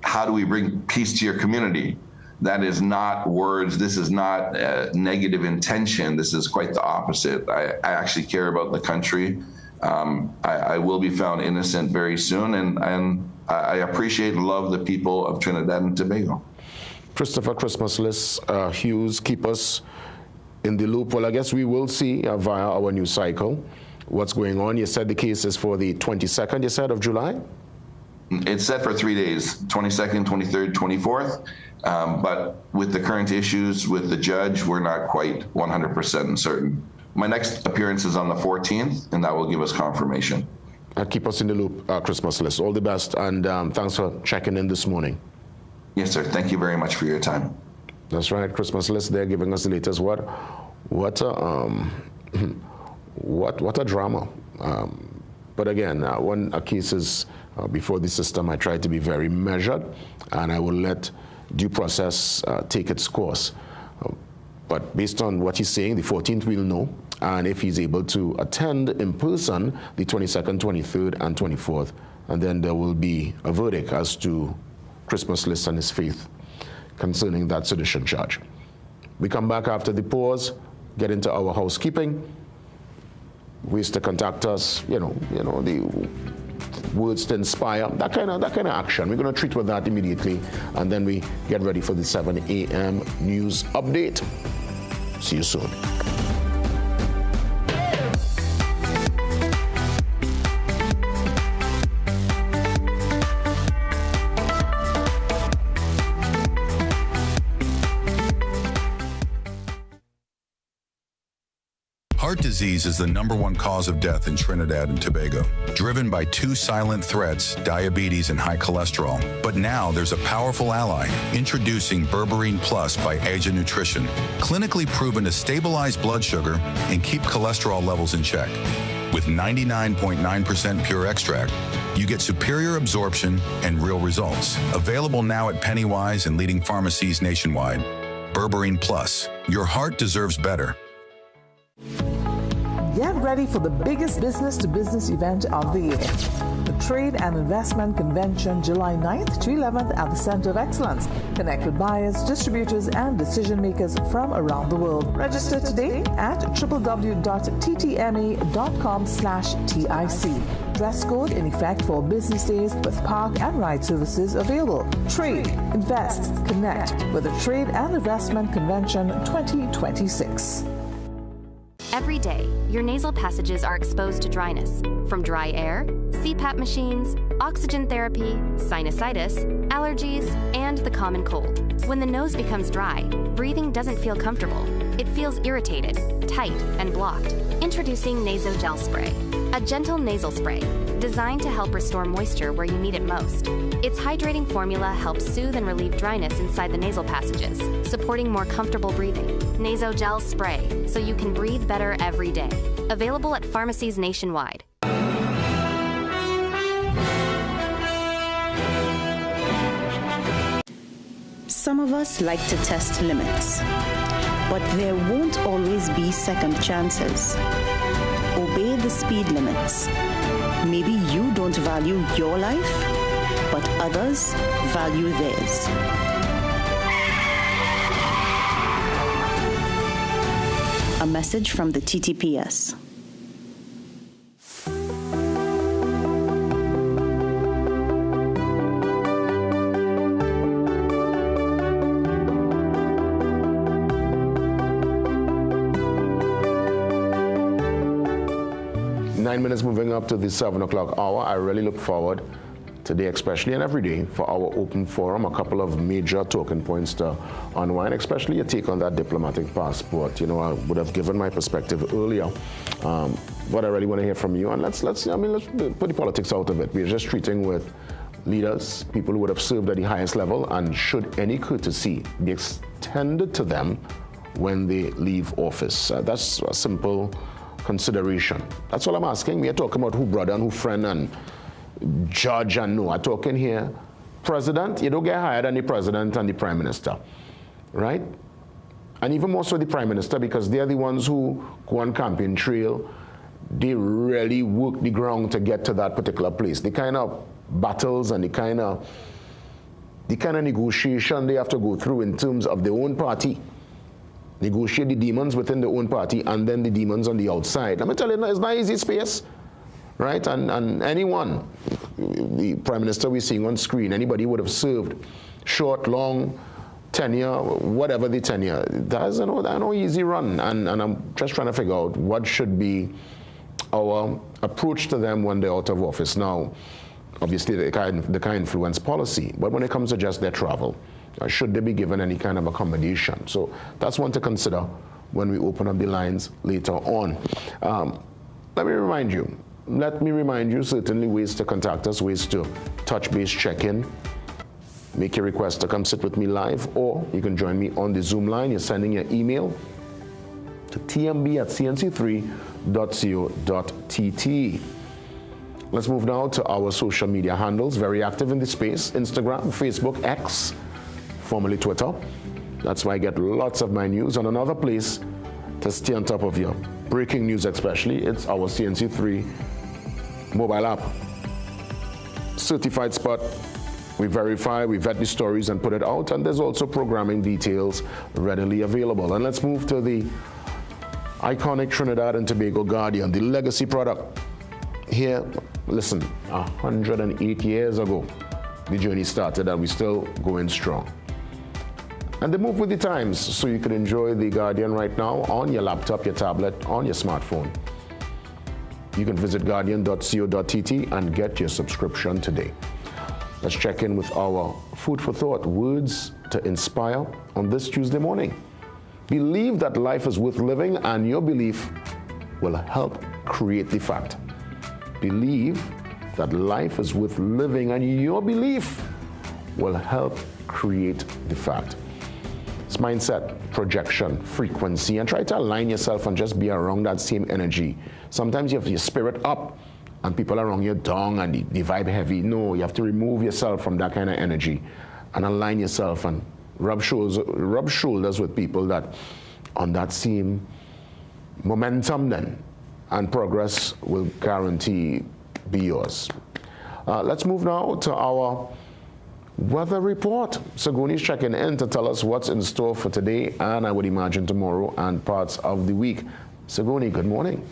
how do we bring peace to your community? That is not words. This is not negative intention. This is quite the opposite. I actually care about the country. I will be found innocent very soon, and I appreciate and love the people of Trinidad and Tobago. Christopher Christmas Hughes, keep us in the loop. Well, I guess we will see via our news cycle what's going on. You said the case is for the 22nd, you said, of July? It's set for 3 days, 22nd, 23rd, 24th. But with the current issues with the judge, we're not quite 100% certain. My next appearance is on the 14th, and that will give us confirmation. Keep us in the loop, Christmas List. All the best, and thanks for checking in this morning. Yes, sir. Thank you very much for your time. That's right, Christmas List. They're giving us the latest. What a drama. But again, when a case is before the system, I try to be very measured, and I will let due process take its course. But based on what he's saying, the 14th we'll know, and if he's able to attend in person the 22nd, 23rd, and 24th, and then there will be a verdict as to Christmas List and his faith concerning that sedition charge. We come back after the pause, get into our housekeeping, ways to contact us, the words to inspire, that kind of action. We're going to treat with that immediately, and then we get ready for the 7 a.m. news update. See you soon. Heart disease is the #1 cause of death in Trinidad and Tobago, driven by two silent threats, diabetes and high cholesterol. But now there's a powerful ally, introducing Berberine Plus by Asia Nutrition, clinically proven to stabilize blood sugar and keep cholesterol levels in check. With 99.9% pure extract, you get superior absorption and real results. Available now at Pennywise and leading pharmacies nationwide. Berberine Plus. Your heart deserves better. Get ready for the biggest business-to-business event of the year. The Trade and Investment Convention, July 9th to 11th at the Center of Excellence. Connect with buyers, distributors, and decision makers from around the world. Register today at www.ttma.com/TIC. Dress code in effect for business days with park and ride services available. Trade, invest, connect with the Trade and Investment Convention 2026. Every day, your nasal passages are exposed to dryness, from dry air, CPAP machines, oxygen therapy, sinusitis, allergies, and the common cold. When the nose becomes dry, breathing doesn't feel comfortable. It feels irritated, tight, and blocked. Introducing Nasogel Spray, a gentle nasal spray designed to help restore moisture where you need it most. Its hydrating formula helps soothe and relieve dryness inside the nasal passages, supporting more comfortable breathing. Nasogel Spray, so you can breathe better every day. Available at pharmacies nationwide. Some of us like to test limits, but there won't always be second chances. Obey the speed limits. Maybe you don't value your life, but others value theirs. A message from the TTPS. Minutes moving up to the 7 o'clock hour. I really look forward today, especially and every day, for our open forum. A couple of major talking points to unwind, especially your take on that diplomatic passport. I would have given my perspective earlier. what I really want to hear from you. And let's put the politics out of it. We're just treating with leaders, people who would have served at the highest level, and should any courtesy be extended to them when they leave office? That's a simple consideration. That's all I'm asking. We are talking about who brother and who friend and judge and no. I'm talking here, president, you don't get higher than the president and the prime minister, right? And even more so the prime minister, because they're the ones who go on campaign trail. They really work the ground to get to that particular place. The kind of battles and the kind of negotiation they have to go through in terms of their own party. Negotiate the demons within their own party and then the demons on the outside. Let me tell you, it's not easy space, right? And anyone, the prime minister we're seeing on screen, anybody would have served short, long, tenure, whatever the tenure, that's no easy run. And I'm just trying to figure out what should be our approach to them when they're out of office. Now, obviously, they can influence policy, but when it comes to just their travel, should they be given any kind of accommodation? So that's one to consider when we open up the lines later on. Let me remind you, certainly ways to contact us, ways to touch base, check in, make your request to come sit with me live, or you can join me on the Zoom line. You're sending your email to tmb@cnc3.co.tt. Let's move now to our social media handles, very active in the space: Instagram, Facebook, X, formerly Twitter. That's where I get lots of my news. And another place to stay on top of your breaking news especially, it's our CNC3 mobile app. Certified spot. We verify, we vet the stories and put it out, and there's also programming details readily available. And let's move to the iconic Trinidad and Tobago Guardian, the legacy product. Here, listen, 108 years ago, the journey started, and we're still going strong. And they move with the times, so you can enjoy the Guardian right now on your laptop, your tablet, on your smartphone. You can visit guardian.co.tt and get your subscription today. Let's check in with our food for thought, words to inspire on this Tuesday morning. Believe that life is worth living, and your belief will help create the fact. Believe that life is worth living, and your belief will help create the fact. It's mindset, projection, frequency, and try to align yourself and just be around that same energy. Sometimes you have your spirit up and people around you down and the vibe heavy. No, you have to remove yourself from that kind of energy and align yourself and rub shoulders with people that on that same momentum then, and progress will guarantee be yours. Let's move now to our weather report. Sagoni's checking in to tell us what's in store for today and I would imagine tomorrow and parts of the week. Sagoni, good morning.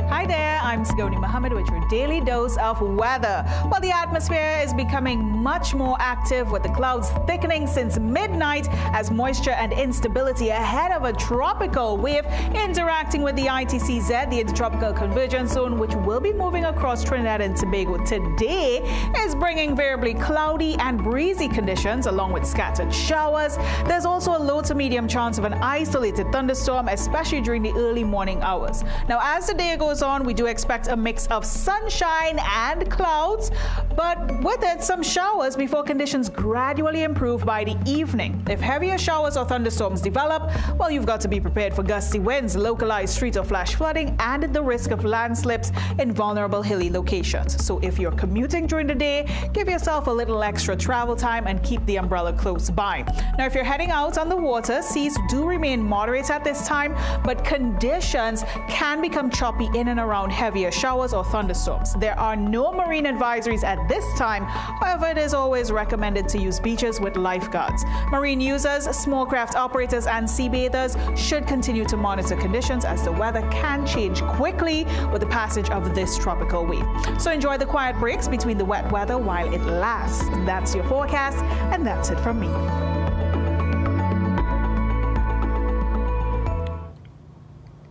Hi there, I'm Sagoni Mohammed with your daily dose of weather. Well, the atmosphere is becoming much more active with the clouds thickening since midnight as moisture and instability ahead of a tropical wave interacting with the ITCZ, the Intertropical Convergence Zone, which will be moving across Trinidad and Tobago today, is bringing variably cloudy and breezy conditions along with scattered showers. There's also a low to medium chance of an isolated thunderstorm, especially during the early morning hours. Now, as the day goes on, we do expect a mix of sunshine and clouds, but with it, some showers before conditions gradually improve by the evening. If heavier showers or thunderstorms develop, well, you've got to be prepared for gusty winds, localized street or flash flooding, and the risk of landslips in vulnerable hilly locations. So if you're commuting during the day, give yourself a little extra travel time and keep the umbrella close by. Now, if you're heading out on the water, seas do remain moderate at this time, but conditions can become choppy in and around heavier showers or thunderstorms. There are no marine advisories at this time. However, it is always recommended to use beaches with lifeguards. Marine users, small craft operators, and sea bathers should continue to monitor conditions as the weather can change quickly with the passage of this tropical wave. So enjoy the quiet breaks between the wet weather while it lasts. That's your forecast, and that's it from me.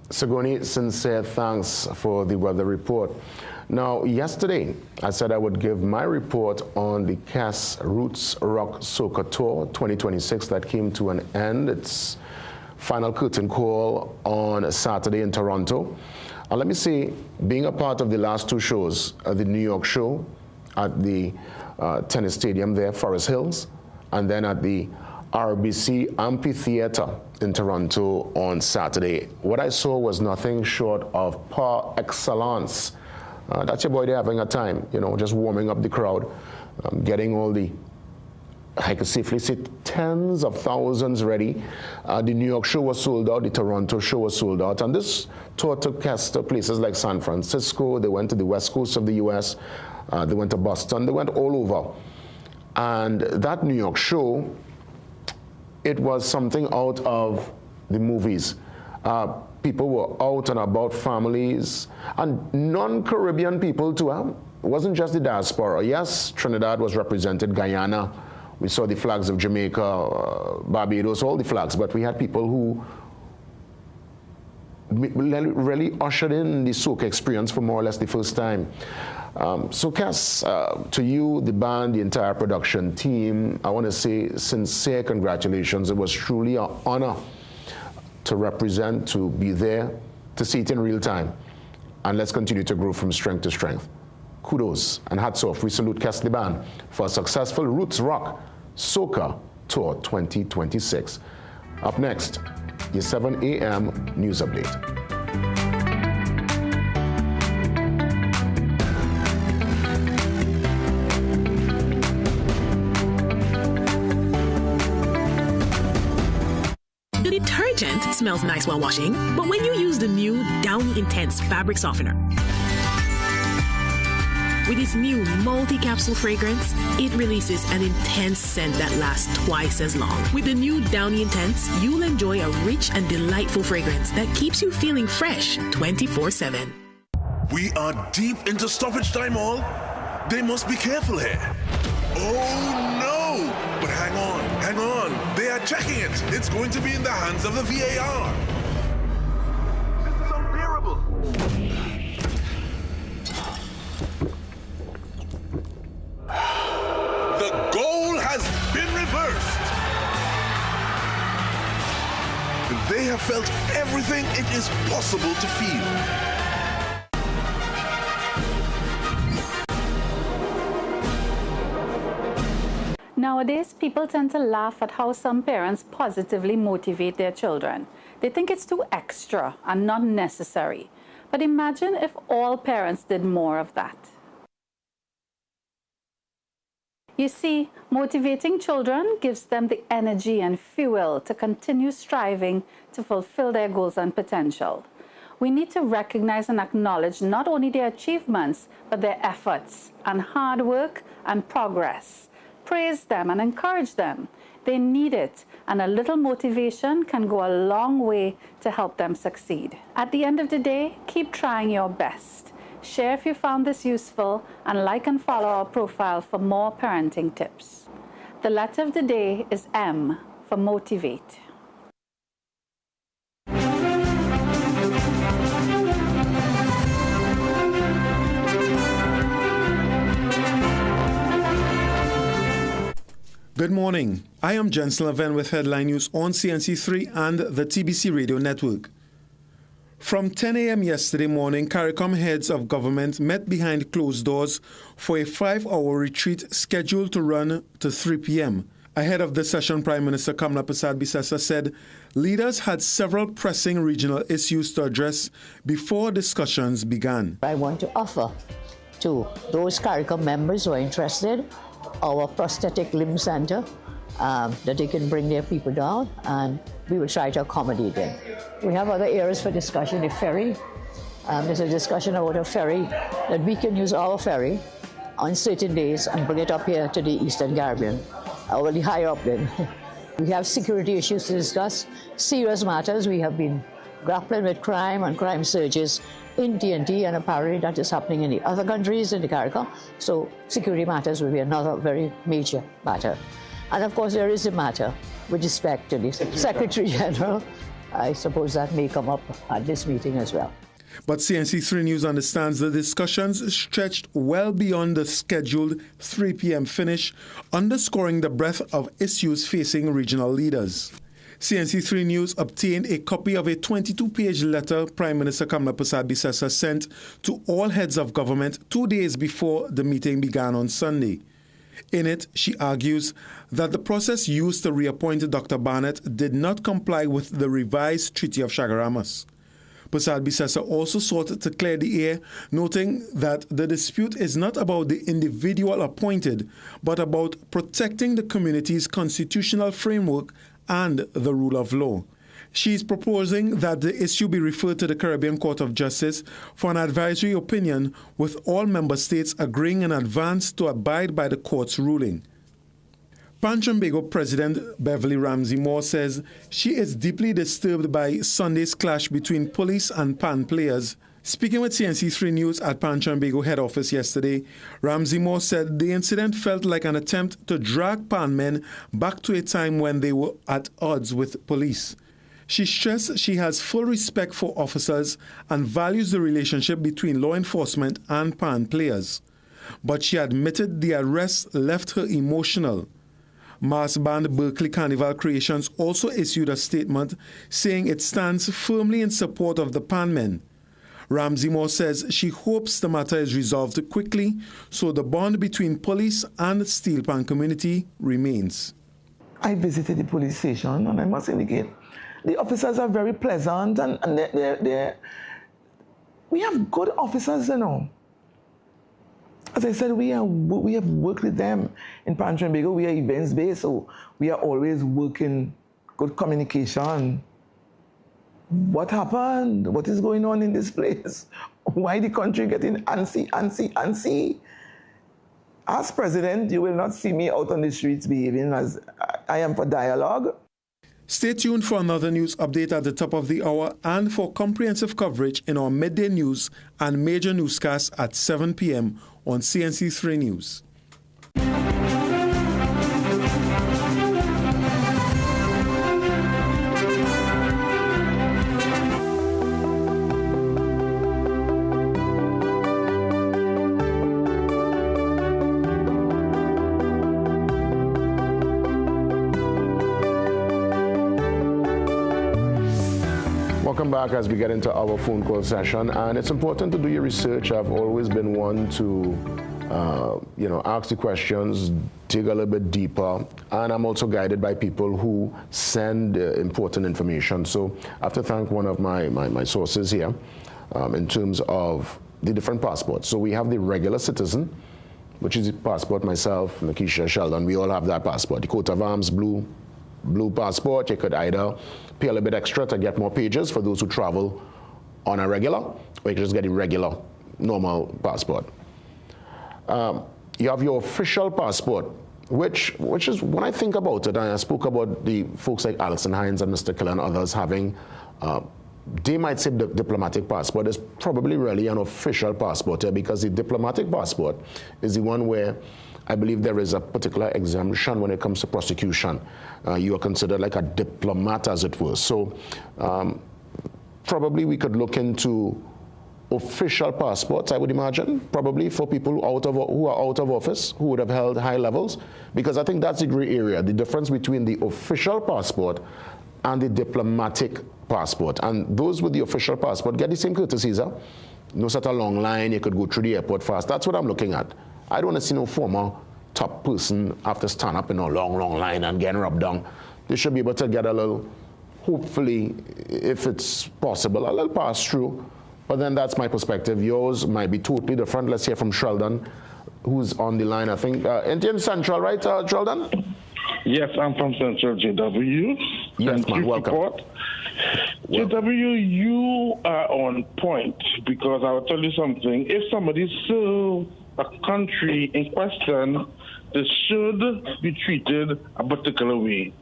Sagoni, sincere thanks for the weather report. Now, yesterday, I said I would give my report on the Cass Roots Rock Soca Tour 2026 that came to an end. It's final curtain call on Saturday in Toronto. And let me say, being a part of the last two shows, the New York show at the tennis stadium there, Forest Hills, and then at the RBC Amphitheater in Toronto on Saturday, what I saw was nothing short of par excellence. That's your boy there having a time, just warming up the crowd, getting all the, I could safely say, tens of thousands ready. The New York show was sold out, the Toronto show was sold out, and this tour took us to places like San Francisco. They went to the west coast of the US, they went to Boston, they went all over. And that New York show, it was something out of the movies. People were out and about, families, and non-Caribbean people too. It wasn't just the diaspora. Yes, Trinidad was represented, Guyana. We saw the flags of Jamaica, Barbados, all the flags, but we had people who really ushered in the soca experience for more or less the first time. So Cass, to you, the band, the entire production team, I want to say sincere congratulations. It was truly an honor to represent, to be there, to see it in real time. And let's continue to grow from strength to strength. Kudos and hats off. We salute Cass the band for a successful Roots Rock Soca Tour 2026. Up next, your 7 a.m. news update. Detergent smells nice while washing, but when you use the new Downy Intense fabric softener, with its new multi-capsule fragrance, it releases an intense scent that lasts twice as long. With the new Downy Intense, you'll enjoy a rich and delightful fragrance that keeps you feeling fresh 24/7. We are deep into stoppage time, all. They must be careful here. Oh no! But hang on. They are checking it. It's going to be in the hands of the VAR. This is unbearable. The goal has been reversed. They have felt everything it is possible to feel. Nowadays, people tend to laugh at how some parents positively motivate their children. They think it's too extra and not necessary. But imagine if all parents did more of that. You see, motivating children gives them the energy and fuel to continue striving to fulfill their goals and potential. We need to recognize and acknowledge not only their achievements, but their efforts and hard work and progress. Praise them and encourage them. They need it, and a little motivation can go a long way to help them succeed. At the end of the day, keep trying your best. Share if you found this useful, and like and follow our profile for more parenting tips. The letter of the day is M for motivate. Good morning. I am Jensen Levin with headline news on CNC3 and the TBC radio network. From 10 a.m. yesterday morning, CARICOM heads of government met behind closed doors for a 5-hour retreat scheduled to run to 3 p.m. Ahead of the session, Prime Minister Kamla Persad-Bissessar said leaders had several pressing regional issues to address before discussions began. I want to offer to those CARICOM members who are interested our prosthetic limb center, that they can bring their people down, and we will try to accommodate them. We have other areas for discussion. The ferry, there's a discussion about a ferry, that we can use our ferry on certain days and bring it up here to the Eastern Caribbean, or the higher up then. We have security issues to discuss, serious matters. We have been grappling with crime and crime surges in TNT, and apparently that is happening in the other countries in the CARICOM. So security matters will be another very major matter. And of course there is a matter with respect to the Secretary General. I suppose that may come up at this meeting as well. But CNC3 News understands the discussions stretched well beyond the scheduled 3 p.m. finish, underscoring the breadth of issues facing regional leaders. CNC3 News obtained a copy of a 22-page letter Prime Minister Kamla Persad-Bissessar sent to all heads of government 2 days before the meeting began on Sunday. In it, she argues that the process used to reappoint Dr. Barnett did not comply with the revised Treaty of Chagaramas. Persad-Bissessar also sought to clear the air, noting that the dispute is not about the individual appointed, but about protecting the community's constitutional framework and the rule of law. She is proposing that the issue be referred to the Caribbean Court of Justice for an advisory opinion, with all member states agreeing in advance to abide by the court's ruling. Pan Trambago President Beverly Ramsey Moore says she is deeply disturbed by Sunday's clash between police and PAN players. Speaking with CNC3 News at Pan Trambago head office yesterday, Ramsey Moore said the incident felt like an attempt to drag PAN men back to a time when they were at odds with police. She stressed she has full respect for officers and values the relationship between law enforcement and PAN players. But she admitted the arrest left her emotional. Mass band Berkeley Carnival Creations also issued a statement saying it stands firmly in support of the PAN men. Ramsey Moore says she hopes the matter is resolved quickly so the bond between police and the Steel Pan community remains. I visited the police station and I must indicate the officers are very pleasant and we have good officers, you know. As I said, we have worked with them in Pan Trambago. We are events-based, so we are always working good communication. What happened? What is going on in this place? Why the country getting antsy? As president, you will not see me out on the streets behaving as I am for dialogue. Stay tuned for another news update at the top of the hour and for comprehensive coverage in our midday news and major newscasts at 7 p.m. on CNC3 News. Welcome back as we get into our phone call session, and it's important to do your research. I've always been one to, ask the questions, dig a little bit deeper, and I'm also guided by people who send important information. So I have to thank one of my sources here in terms of the different passports. So we have the regular citizen, which is the passport myself, Nakisha, Sheldon, we all have that passport. The coat of arms, blue passport. You could either pay a little bit extra to get more pages for those who travel on a regular, or you can just get a regular, normal passport. You have your official passport, which is, when I think about it, and I spoke about the folks like Alison Hines and Mr. Killer and others having, they might say the diplomatic passport is probably really an official passport here, because the diplomatic passport is the one where I believe there is a particular exemption when it comes to prosecution. You are considered like a diplomat, as it were. So probably we could look into official passports, I would imagine, probably for people who are out of office, who would have held high levels, because I think that's the gray area, the difference between the official passport and the diplomatic passport. And those with the official passport get the same courtesies. No such a long line, you could go through the airport fast. That's what I'm looking at. I don't want to see no former top person have to stand up in a long line and get rubbed down. They should be able to get a little, hopefully, if it's possible, a little pass through. But then that's my perspective. Yours might be totally different. Let's hear from Sheldon, who's on the line, I think. Indian Central, right, Sheldon? Yes, I'm from Central JW. Yes, man, welcome. JW, you are on point, because I will tell you something. If somebody sues a country in question, they should be treated a particular way.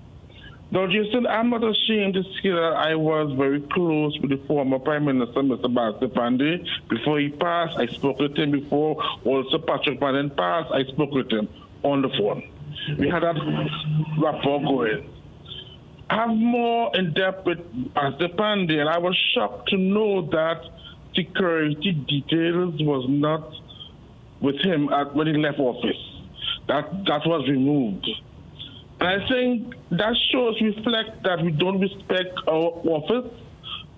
Now, Jason, I'm not ashamed to say that I was very close with the former Prime Minister, Mr. Basti Pandey. Before he passed, I spoke with him. Before also Patrick Pandey passed, I spoke with him on the phone. We had that rapport going. I'm more in depth with Basti Pandey, and I was shocked to know that security details was not with him when he left office. That was removed. And I think that reflect that we don't respect our office.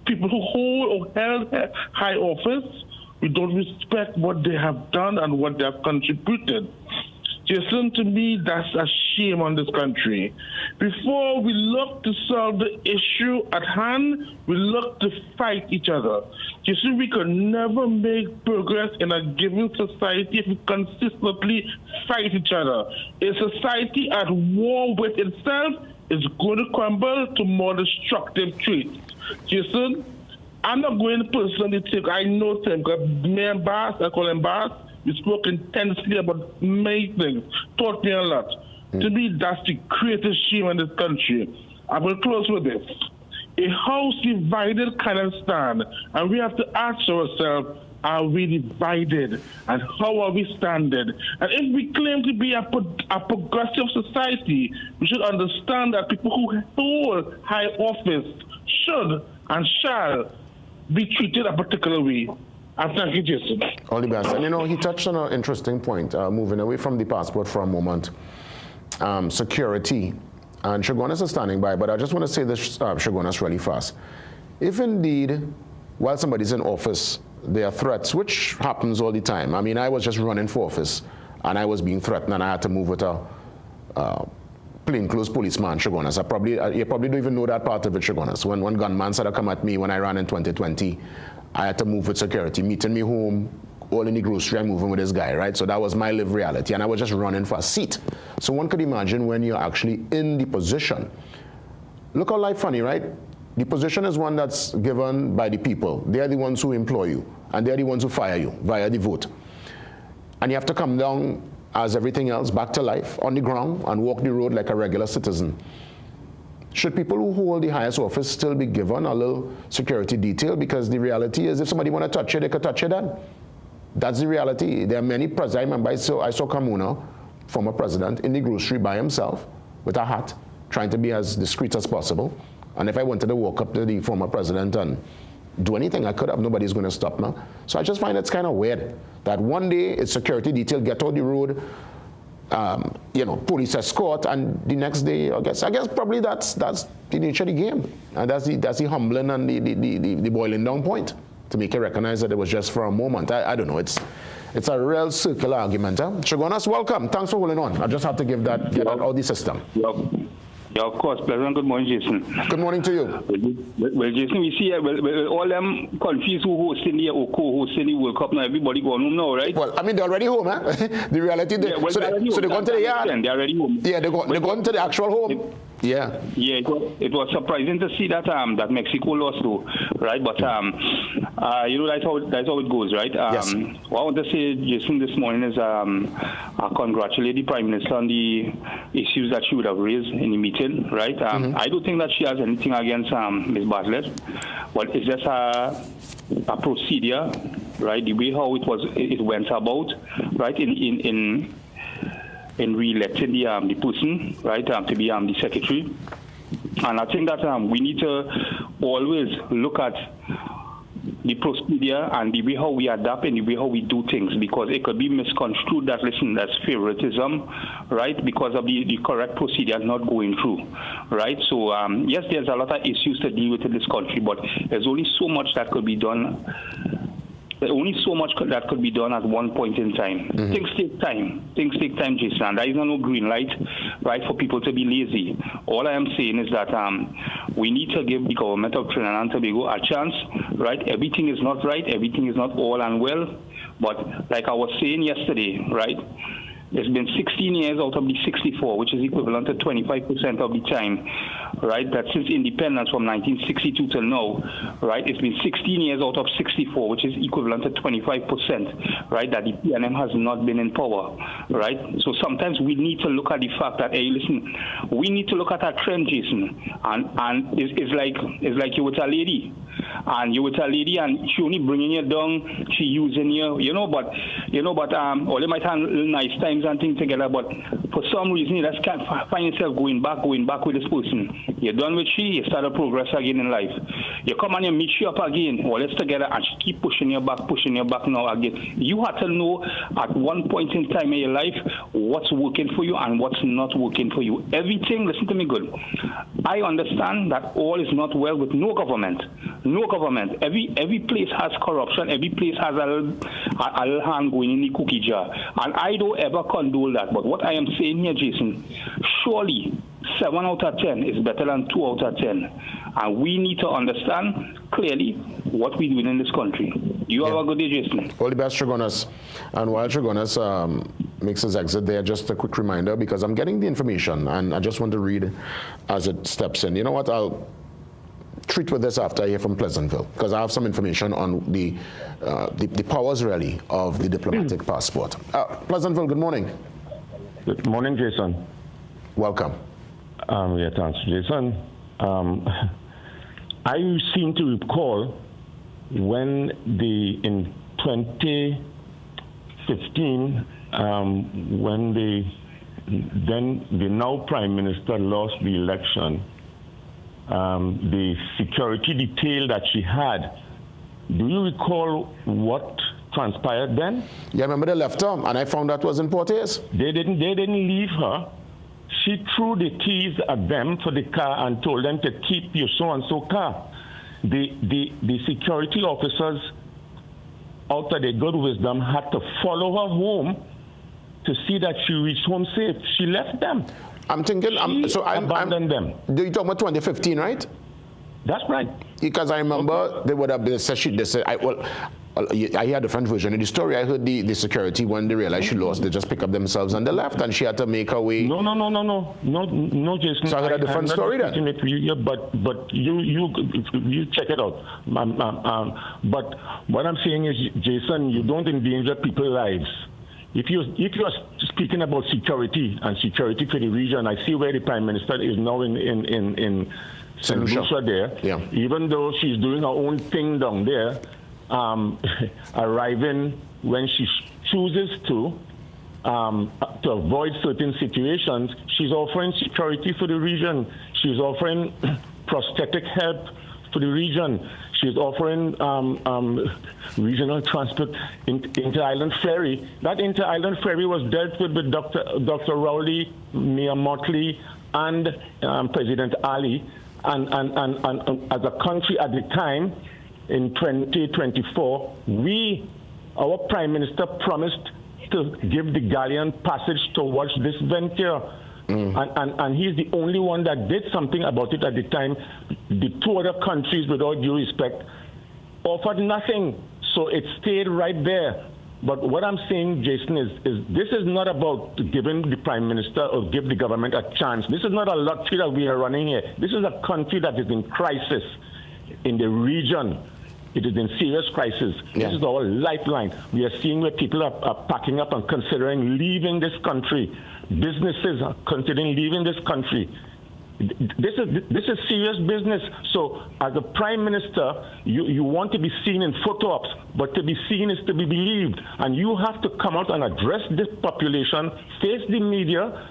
People who hold or held high office, we don't respect what they have done and what they have contributed. Jason, to me, that's a shame on this country. Before we look to solve the issue at hand, we look to fight each other. You see, we can never make progress in a given society if we consistently fight each other. A society at war with itself is going to crumble to more destructive traits. Jason, I'm not going to personally take, I know him, because me and Bass, I call him Bass, we spoke intensely about many things, taught me a lot. To me, that's the greatest shame in this country. I will close with this. A house divided cannot stand, and we have to ask ourselves, are we divided, and how are we standing? And if we claim to be a progressive society, we should understand that people who hold high office should and shall be treated a particular way. Thank you, Jason. All the best. And you know, he touched on an interesting point, moving away from the passport for a moment. Security. And Shogunas is standing by, but I just want to say this, Shogunas, really fast. If indeed, while somebody's in office, there are threats, which happens all the time. I mean, I was just running for office, and I was being threatened, and I had to move with a plainclothes policeman, Shogunas. You probably don't even know that part of it, Shogunas. When one gunman said to come at me when I ran in 2020, I had to move with security, meeting me home, all in the grocery, I'm moving with this guy, right? So that was my lived reality, and I was just running for a seat. So one could imagine when you're actually in the position. Look how life funny, right? The position is one that's given by the people. They're the ones who employ you, and they're the ones who fire you via the vote. And you have to come down, as everything else, back to life, on the ground, and walk the road like a regular citizen. Should people who hold the highest office still be given a little security detail? Because the reality is, if somebody want to touch you, they could touch you then. That's the reality. There are many presidents. I remember I saw Kamuna, former president, in the grocery by himself with a hat, trying to be as discreet as possible. And if I wanted to walk up to the former president and do anything I could have, nobody's going to stop me. So I just find it's kind of weird that one day it's security detail, get on the road, you know, police escort, and the next day, I guess probably that's the nature of the game, and that's the humbling and the boiling down point to make you recognize that it was just for a moment. I don't know. It's a real circular argument. Huh? Shogunas, welcome. Thanks for holding on. I just have to get that out of the system. Yeah, of course. Pleasant. Good morning, Jason. Good morning to you. Well, Jason, we see all them confused who hosting the or co-hosting the World Cup now. Everybody going home now, right? Well, I mean, they're already home, huh? The reality, they're going to the yard. They're already home. Yeah, they're going to the actual home. Yeah. Yeah, it was surprising to see that that Mexico lost too, right? But you know, that's how it goes, right? Yes. What I want to say, Jason, this morning is I congratulate the Prime Minister on the issues that she would have raised in the meeting, right? I don't think that she has anything against Ms. Bartlett, but it's just a procedure, right? The way how it went about, right? In re-electing the person, right, to be the secretary. And I think that we need to always look at the procedure and the way how we adapt and the way how we do things, because it could be misconstrued that, listen, that's favoritism, right, because of the correct procedure not going through, right? So, yes, there's a lot of issues to deal with in this country, but there's only so much that could be done. There's only so much that could be done at one point in time. Things take time. Things take time, Jason. And there is no green light, right, for people to be lazy. All I am saying is that we need to give the government of Trinidad and Tobago a chance, right? Everything is not right. Everything is not all and well. But like I was saying yesterday, right, it's been 16 years out of the 64, which is equivalent to 25% of the time, right? That since independence from 1962 till now, right? It's been 16 years out of 64, which is equivalent to 25%, right? That the PNM has not been in power, right? So sometimes we need to look at the fact that, hey, listen, we need to look at that trend, Jason, and it's like you with a lady. And you with a lady, and she only bringing you down, she using you, but all they might have nice times and things together, but for some reason, you just can't find yourself going back with this person. You're done with she, you start to progress again in life. You come and you meet she up again, or let's together, and she keep pushing you back now again. You have to know at one point in time in your life what's working for you and what's not working for you. Everything, listen to me good. I understand that all is not well with no government. No government. Every place has corruption. Every place has a little hand going in the cookie jar. And I don't ever condone that. But what I am saying here, Jason, surely 7 out of 10 is better than 2 out of 10. And we need to understand clearly what we're doing in this country. You have a good day, Jason. All the best, Trigonas. And while Trigonas makes his exit there, just a quick reminder, because I'm getting the information, and I just want to read as it steps in. You know what? I'll treat with this after I hear from Pleasantville, because I have some information on the powers, really, of the diplomatic passport. Pleasantville, good morning. Good morning, Jason. Welcome. Yeah, thanks, Jason. I seem to recall when in 2015, when the now Prime Minister lost the election, the security detail that she had, do you recall what transpired then? Yeah, I remember they left her, and I found that was in Port Hayes. They didn't leave her. She threw the keys at them for the car and told them to keep your so-and-so car. The security officers, out of their good wisdom, had to follow her home to see that she reached home safe. She left them. I'm thinking, abandoned them. You're talking about 2015, right? That's right. Because I remember they would have said, I hear a different version of the story. I heard the security, when they realized she lost, they just pick up themselves and they left, and she had to make her way. No, Jason. So I heard a different story then. But you check it out. But what I'm saying is, Jason, you don't endanger people's lives. If you're speaking about security and security for the region, I see where the Prime Minister is now in St. Lucia there. Yeah. Even though she's doing her own thing down there, arriving when she chooses to avoid certain situations, she's offering security for the region. She's offering prosthetic help for the region. She's offering regional transport, inter-island ferry. That inter-island ferry was dealt with Dr. Rowley, Mia Motley, and President Ali. And as a country at the time, in 2024, our Prime Minister promised to give the galleon passage towards this venture. And he's the only one that did something about it at the time. The 2 other countries, with all due respect, offered nothing. So it stayed right there. But what I'm saying, Jason, is this is not about giving the Prime Minister or give the government a chance. This is not a lottery that we are running here. This is a country that is in crisis in the region. It is in serious crisis. Yeah. This is our lifeline. We are seeing where people are packing up and considering leaving this country. Businesses are considering leaving this country. This is serious business. So as a Prime Minister, you want to be seen in photo ops, but to be seen is to be believed. And you have to come out and address this population, face the media,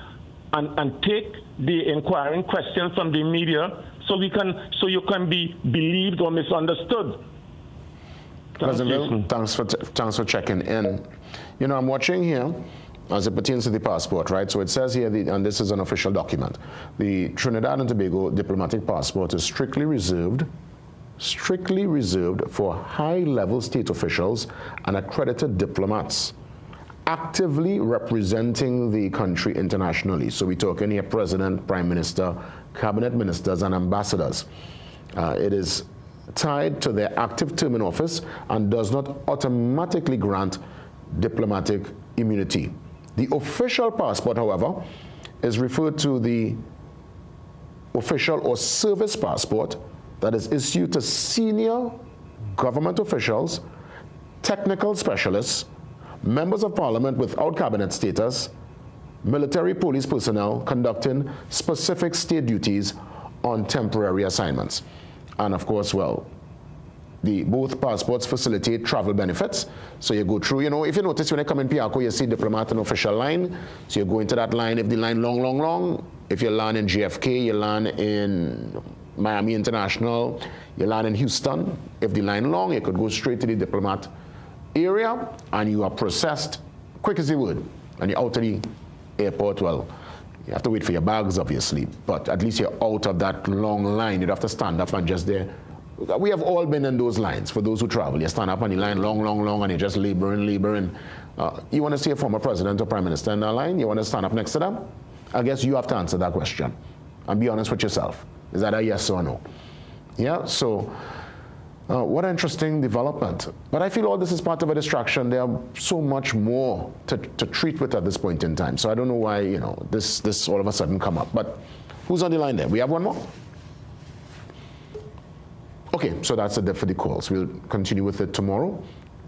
and take the inquiring questions from the media so you can be believed or misunderstood. President, thanks for checking in. You know, I'm watching here as it pertains to the passport, right? So it says here, and this is an official document, the Trinidad and Tobago diplomatic passport is strictly reserved for high-level state officials and accredited diplomats actively representing the country internationally. So we're talking here President, Prime Minister, cabinet ministers, and ambassadors. It is tied to their active term in office and does not automatically grant diplomatic immunity. The official passport, however, is referred to the official or service passport that is issued to senior government officials, technical specialists, members of parliament without cabinet status, military police personnel conducting specific state duties on temporary assignments. And of course, well, both passports facilitate travel benefits. So you go through, if you notice when you come in Piarco, you see diplomat and official line. So you go into that line. If the line long, if you land in JFK, you land in Miami International, you land in Houston. If the line long, you could go straight to the diplomat area and you are processed quick as you would. And you're out of the airport. Well, you have to wait for your bags, obviously, but at least you're out of that long line. You'd have to stand up and just there. We have all been in those lines. For those who travel, you stand up on the line long, and you're just laboring. You want to see a former president or prime minister in that line? You want to stand up next to them? I guess you have to answer that question and be honest with yourself. Is that a yes or no? Yeah, so what an interesting development. But I feel all this is part of a distraction. There are so much more to treat with at this point in time. So I don't know why, this all of a sudden come up. But who's on the line there? We have one more? Okay, so that's it for the calls. We'll continue with it tomorrow.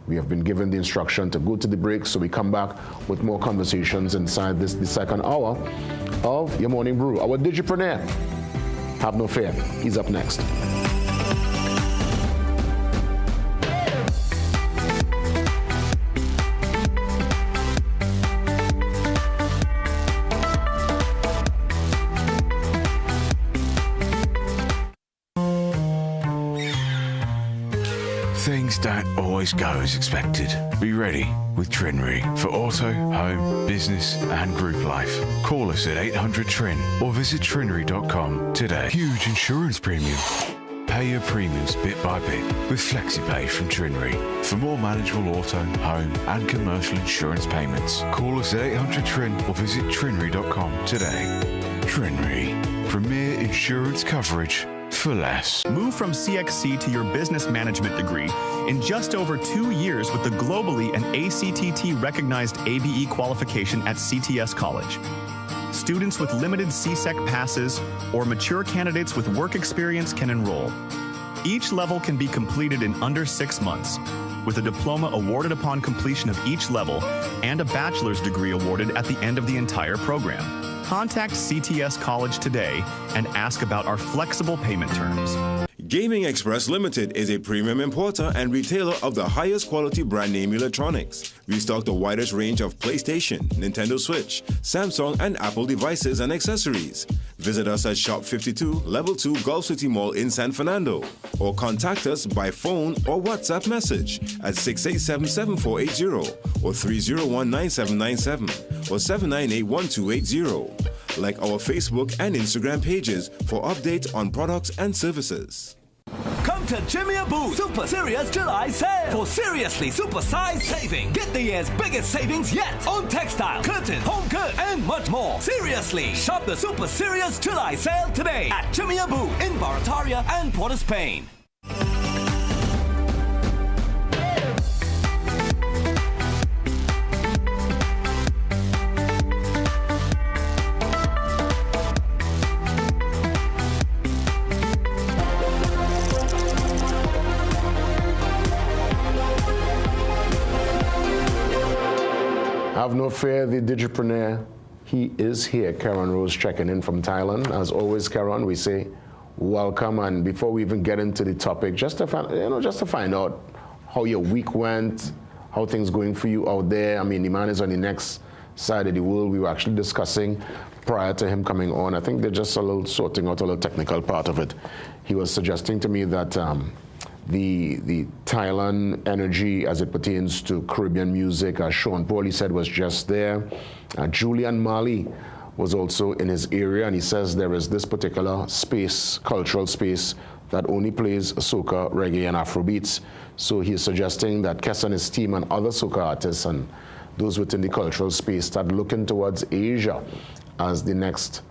We have been given the instruction to go to the break, so we come back with more conversations inside the second hour of Your Morning Brew. Our digipreneur, have no fear, he's up next. Things don't always go as expected. Be ready with Trinry for auto, home, business and group life. Call us at 800 Trin or visit trinry.com today. Huge insurance premium. Pay your premiums bit by bit with FlexiPay from Trinry. For more manageable auto, home and commercial insurance payments, call us at 800 Trin or visit trinry.com today. Trinry. Premier insurance coverage for less. Move from CXC to your business management degree in just over 2 years with the globally and ACTT recognized ABE qualification at CTS College. Students with limited CSEC passes or mature candidates with work experience can enroll. Each level can be completed in under 6 months, with a diploma awarded upon completion of each level and a bachelor's degree awarded at the end of the entire program. Contact CTS College today and ask about our flexible payment terms. Gaming Express Limited is a premium importer and retailer of the highest quality brand name electronics. We stock the widest range of PlayStation, Nintendo Switch, Samsung and Apple devices and accessories. Visit us at Shop 52, Level 2 Gulf City Mall in San Fernando, or contact us by phone or WhatsApp message at 687-7480 or 301-9797 or 798-1280. Like our Facebook and Instagram pages for updates on products and services. Come to Jimmy Boo Super Serious July Sale for seriously super-sized savings. Get the year's biggest savings yet on textile, curtains, home goods, and much more. Seriously, shop the Super Serious July Sale today at Jimmy Boo in Barataria and Port of Spain. Have no fear, the digipreneur, he is here. Karen Rose checking in from Thailand. As always, Karen, we say welcome. And before we even get into the topic, just to find out how your week went, how things going for you out there. I mean, the man is on the next side of the world. We were actually discussing prior to him coming on. I think they're just a little sorting out a little technical part of it. He was suggesting to me that the Thailand energy as it pertains to Caribbean music, as Sean Pauli said, was just there. Julian Mali was also in his area, and he says there is this particular space, cultural space, that only plays soca, reggae, and Afrobeats. So he is suggesting that Kes and his team and other soca artists and those within the cultural space start looking towards Asia as the next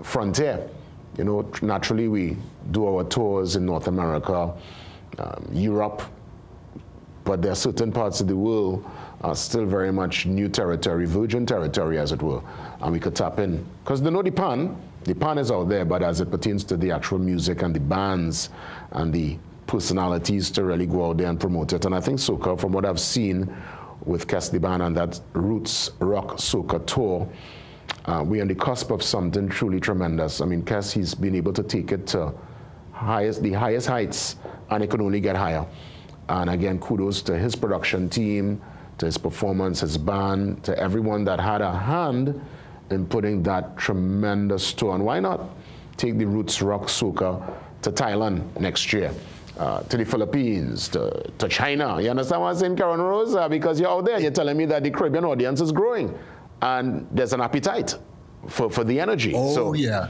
frontier. You know, naturally we do our tours in North America, Europe, but there are certain parts of the world are still very much new territory, virgin territory as it were, and we could tap in. Because they know the pan is out there, but as it pertains to the actual music and the bands and the personalities to really go out there and promote it. And I think soca, from what I've seen with Kes the Band and that Roots Rock Soca tour, we're on the cusp of something truly tremendous. I mean, Kes, he's been able to take it to the highest heights, and it could only get higher. And again, kudos to his production team, to his performance, his band, to everyone that had a hand in putting that tremendous tour. And why not take the Roots Rock Soca to Thailand next year, to the Philippines, to China? You understand what I'm saying, Karen Rose? Because you're out there and you're telling me that the Caribbean audience is growing, and there's an appetite for the energy. Oh, yeah.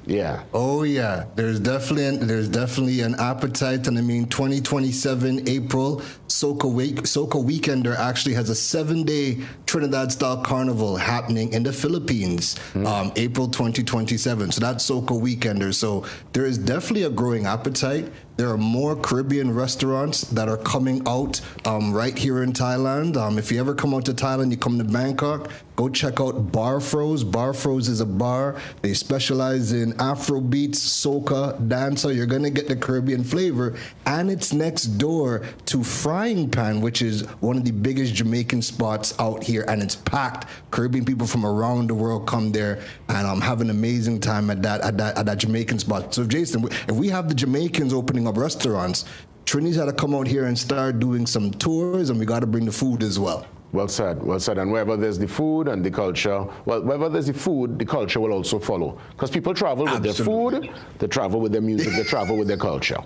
Yeah. Oh yeah. There's definitely an appetite, and I mean 2027 April Soca Weekender actually has a 7-day Trinidad style carnival happening in the Philippines, April 2027. So that's Soca Weekender. So there is definitely a growing appetite. There are more Caribbean restaurants that are coming out right here in Thailand. If you ever come out to Thailand, you come to Bangkok, go check out Bar Froze. Bar Froze is a bar. They specialize in Afro beats, soca, dancehall. You're going to get the Caribbean flavor. And it's next door to Frying Pan, which is one of the biggest Jamaican spots out here. And it's packed. Caribbean people from around the world come there and have an amazing time at that Jamaican spot. So, Jason, if we have the Jamaicans opening up restaurants, Trini's had to come out here and start doing some tours, and we got to bring the food as well. Well said, well said. And wherever there's the food and the culture, well, wherever there's the food, the culture will also follow. Because people travel with their food, they travel with their music, they travel with their culture.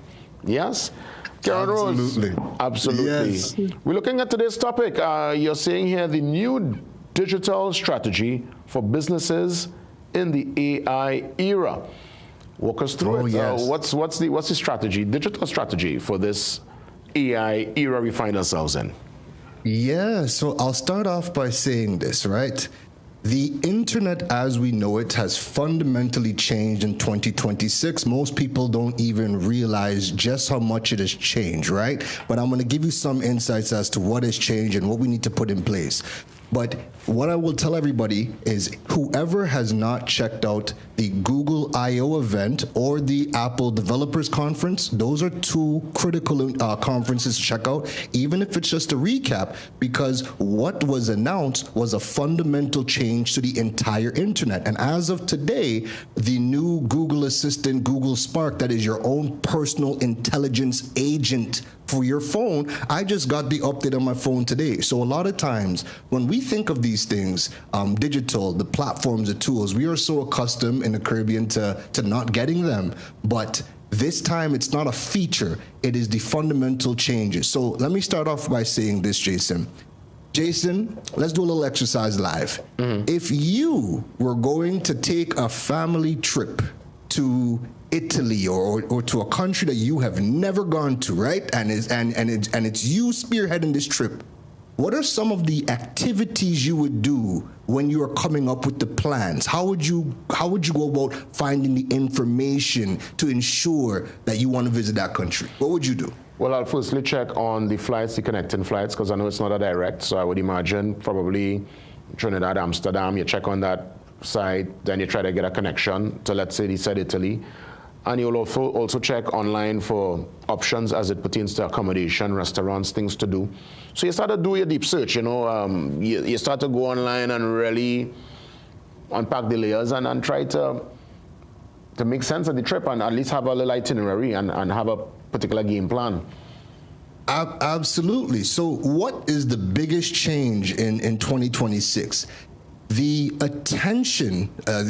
Yes? Karen Rose. Absolutely. Yes. We're looking at today's topic. You're saying here the new digital strategy for businesses in the AI era. Walk us through it. Yes. What's the strategy, digital strategy for this AI era we find ourselves in? Yeah, so I'll start off by saying this, right? The internet as we know it has fundamentally changed in 2026. Most people don't even realize just how much it has changed, right? But I'm going to give you some insights as to what has changed and what we need to put in place. But what I will tell everybody is whoever has not checked out the Google I/O event or the Apple Developers Conference, those are two critical conferences to check out, even if it's just a recap, because what was announced was a fundamental change to the entire internet. And as of today, the new Google Assistant, Google Spark, that is your own personal intelligence agent for your phone, I just got the update on my phone today. So a lot of times when we think of these things, digital, the platforms, the tools, we are so accustomed in the Caribbean to not getting them. But this time it's not a feature, it is the fundamental changes. So let me start off by saying this, Jason. Jason, let's do a little exercise live. If you were going to take a family trip to Italy or to a country that you have never gone to, right? And it's you spearheading this trip, what are some of the activities you would do when you are coming up with the plans? How would you go about finding the information to ensure that you want to visit that country? What would you do? Well, I'll firstly check on the flights, the connecting flights, because I know it's not a direct, so I would imagine probably Trinidad, Amsterdam, you check on that side, then you try to get a connection to, let's say, they said Italy. And you'll also check online for options as it pertains to accommodation, restaurants, things to do. So you start to do your deep search, you start to go online and really unpack the layers and try to make sense of the trip and at least have a little itinerary and have a particular game plan. Absolutely. So what is the biggest change in 2026? The attention,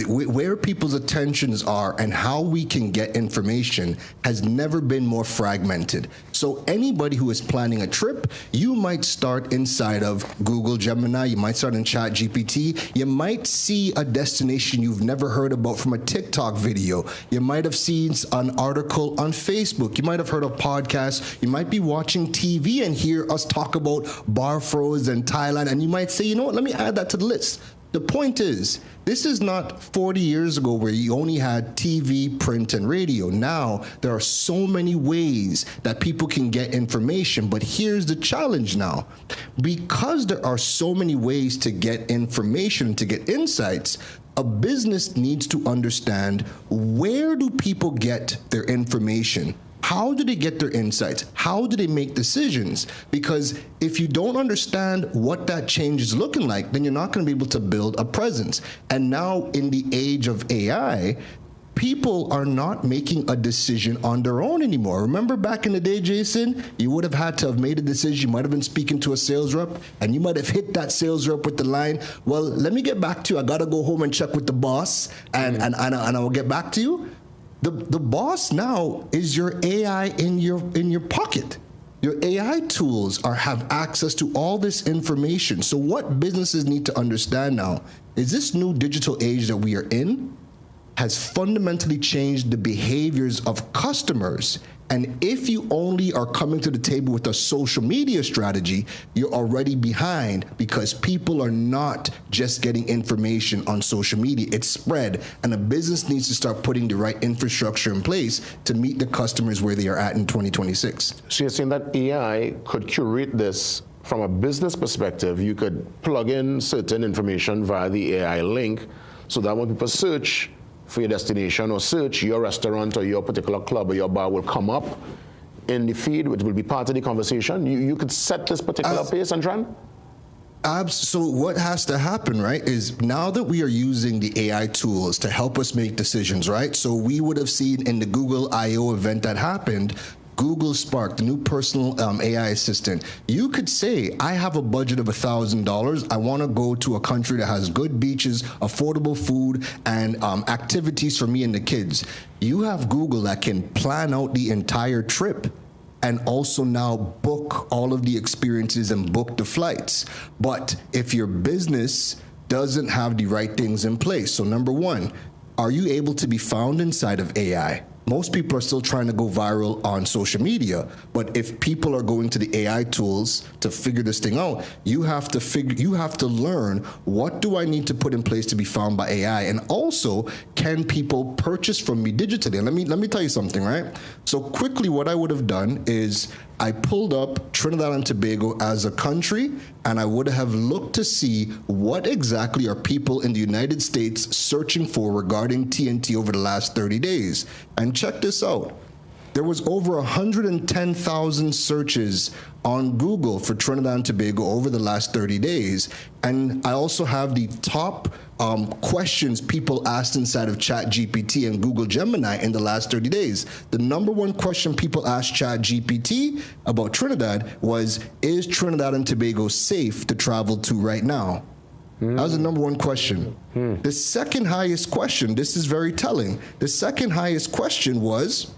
where people's attentions are and how we can get information has never been more fragmented. So anybody who is planning a trip, you might start inside of Google Gemini, you might start in ChatGPT, you might see a destination you've never heard about from a TikTok video, you might have seen an article on Facebook, you might have heard a podcast, you might be watching TV and hear us talk about Bar Froze and Thailand, and you might say, you know what, let me add that to the list. The point is, this is not 40 years ago where you only had TV, print, and radio. Now, there are so many ways that people can get information, but here's the challenge now. Because there are so many ways to get information, to get insights, a business needs to understand, where do people get their information? How do they get their insights? How do they make decisions? Because if you don't understand what that change is looking like, then you're not going to be able to build a presence. And now in the age of AI, people are not making a decision on their own anymore. Remember back in the day, Jason, you would have had to have made a decision. You might have been speaking to a sales rep, and you might have hit that sales rep with the line, well, let me get back to you. I got to go home and check with the boss, and I'll get back to you. The boss now is your AI in your pocket. Your AI tools have access to all this information. So what businesses need to understand now is this new digital age that we are in has fundamentally changed the behaviors of customers. And if you only are coming to the table with a social media strategy, you're already behind, because people are not just getting information on social media. It's spread, and a business needs to start putting the right infrastructure in place to meet the customers where they are at in 2026. So you're saying that AI could curate this from a business perspective. You could plug in certain information via the AI link, so that when people search for your destination or search your restaurant or your particular club or your bar, will come up in the feed, which will be part of the conversation. You could set this particular pace and trend? So what has to happen, right, is now that we are using the AI tools to help us make decisions, right? So we would have seen in the Google I/O event that happened, Google Spark, the new personal AI assistant, you could say, I have a budget of $1,000. I want to go to a country that has good beaches, affordable food, and activities for me and the kids. You have Google that can plan out the entire trip and also now book all of the experiences and book the flights. But if your business doesn't have the right things in place, so number one, are you able to be found inside of AI? Most people are still trying to go viral on social media, but if people are going to the AI tools to figure this thing out, you have to learn, what do I need to put in place to be found by AI? And also, can people purchase from me digitally? And let me tell you something, right? So quickly, what I would have done is I pulled up Trinidad and Tobago as a country, and I would have looked to see what exactly are people in the United States searching for regarding TNT over the last 30 days. And check this out. There was over 110,000 searches on Google for Trinidad and Tobago over the last 30 days. And I also have the top questions people asked inside of ChatGPT and Google Gemini in the last 30 days. The number one question people asked ChatGPT about Trinidad was, is Trinidad and Tobago safe to travel to right now? That was the number one question. The second highest question, this is very telling. The second highest question was,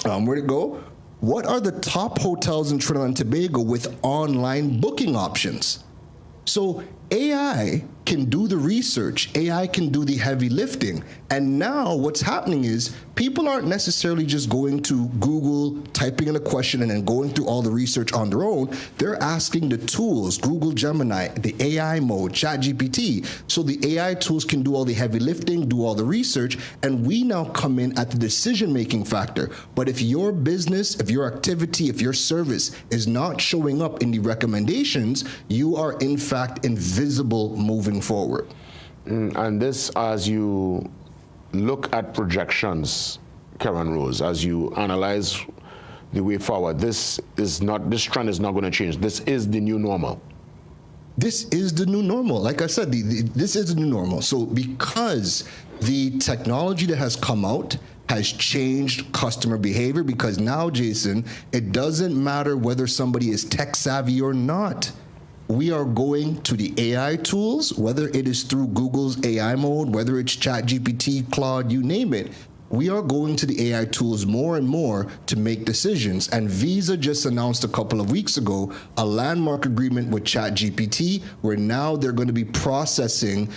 where'd it go? What are the top hotels in Trinidad and Tobago with online booking options? So AI can do the research, AI can do the heavy lifting. And now what's happening is people aren't necessarily just going to Google, typing in a question, and then going through all the research on their own. They're asking the tools, Google Gemini, the AI mode, ChatGPT. So the AI tools can do all the heavy lifting, do all the research, and we now come in at the decision-making factor. But if your business, if your activity, if your service is not showing up in the recommendations, you are in fact invisible moving forward. And this, as you look at projections, Karen Rose, as you analyze the way forward, this trend is not going to change. This is the new normal. This is the new normal. Like I said, this is the new normal. So because the technology that has come out has changed customer behavior, because now, Jason, it doesn't matter whether somebody is tech savvy or not. We are going to the AI tools, whether it is through Google's AI mode, whether it's ChatGPT, Claude, you name it. We are going to the AI tools more and more to make decisions. And Visa just announced a couple of weeks ago a landmark agreement with ChatGPT, where now they're going to be processing,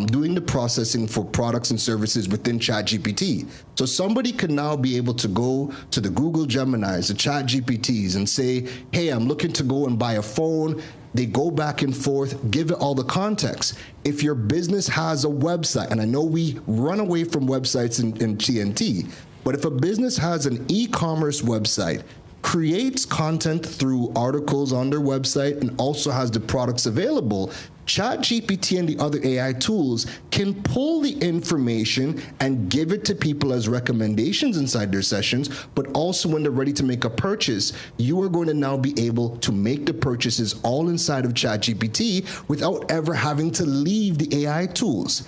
doing the processing for products and services within ChatGPT. So somebody can now be able to go to the Google Geminis, the ChatGPTs, and say, hey, I'm looking to go and buy a phone. They go back and forth, give it all the context. If your business has a website, and I know we run away from websites in TNT, but if a business has an e-commerce website, creates content through articles on their website, and also has the products available, ChatGPT and the other AI tools can pull the information and give it to people as recommendations inside their sessions, but also when they're ready to make a purchase, you are going to now be able to make the purchases all inside of ChatGPT without ever having to leave the AI tools.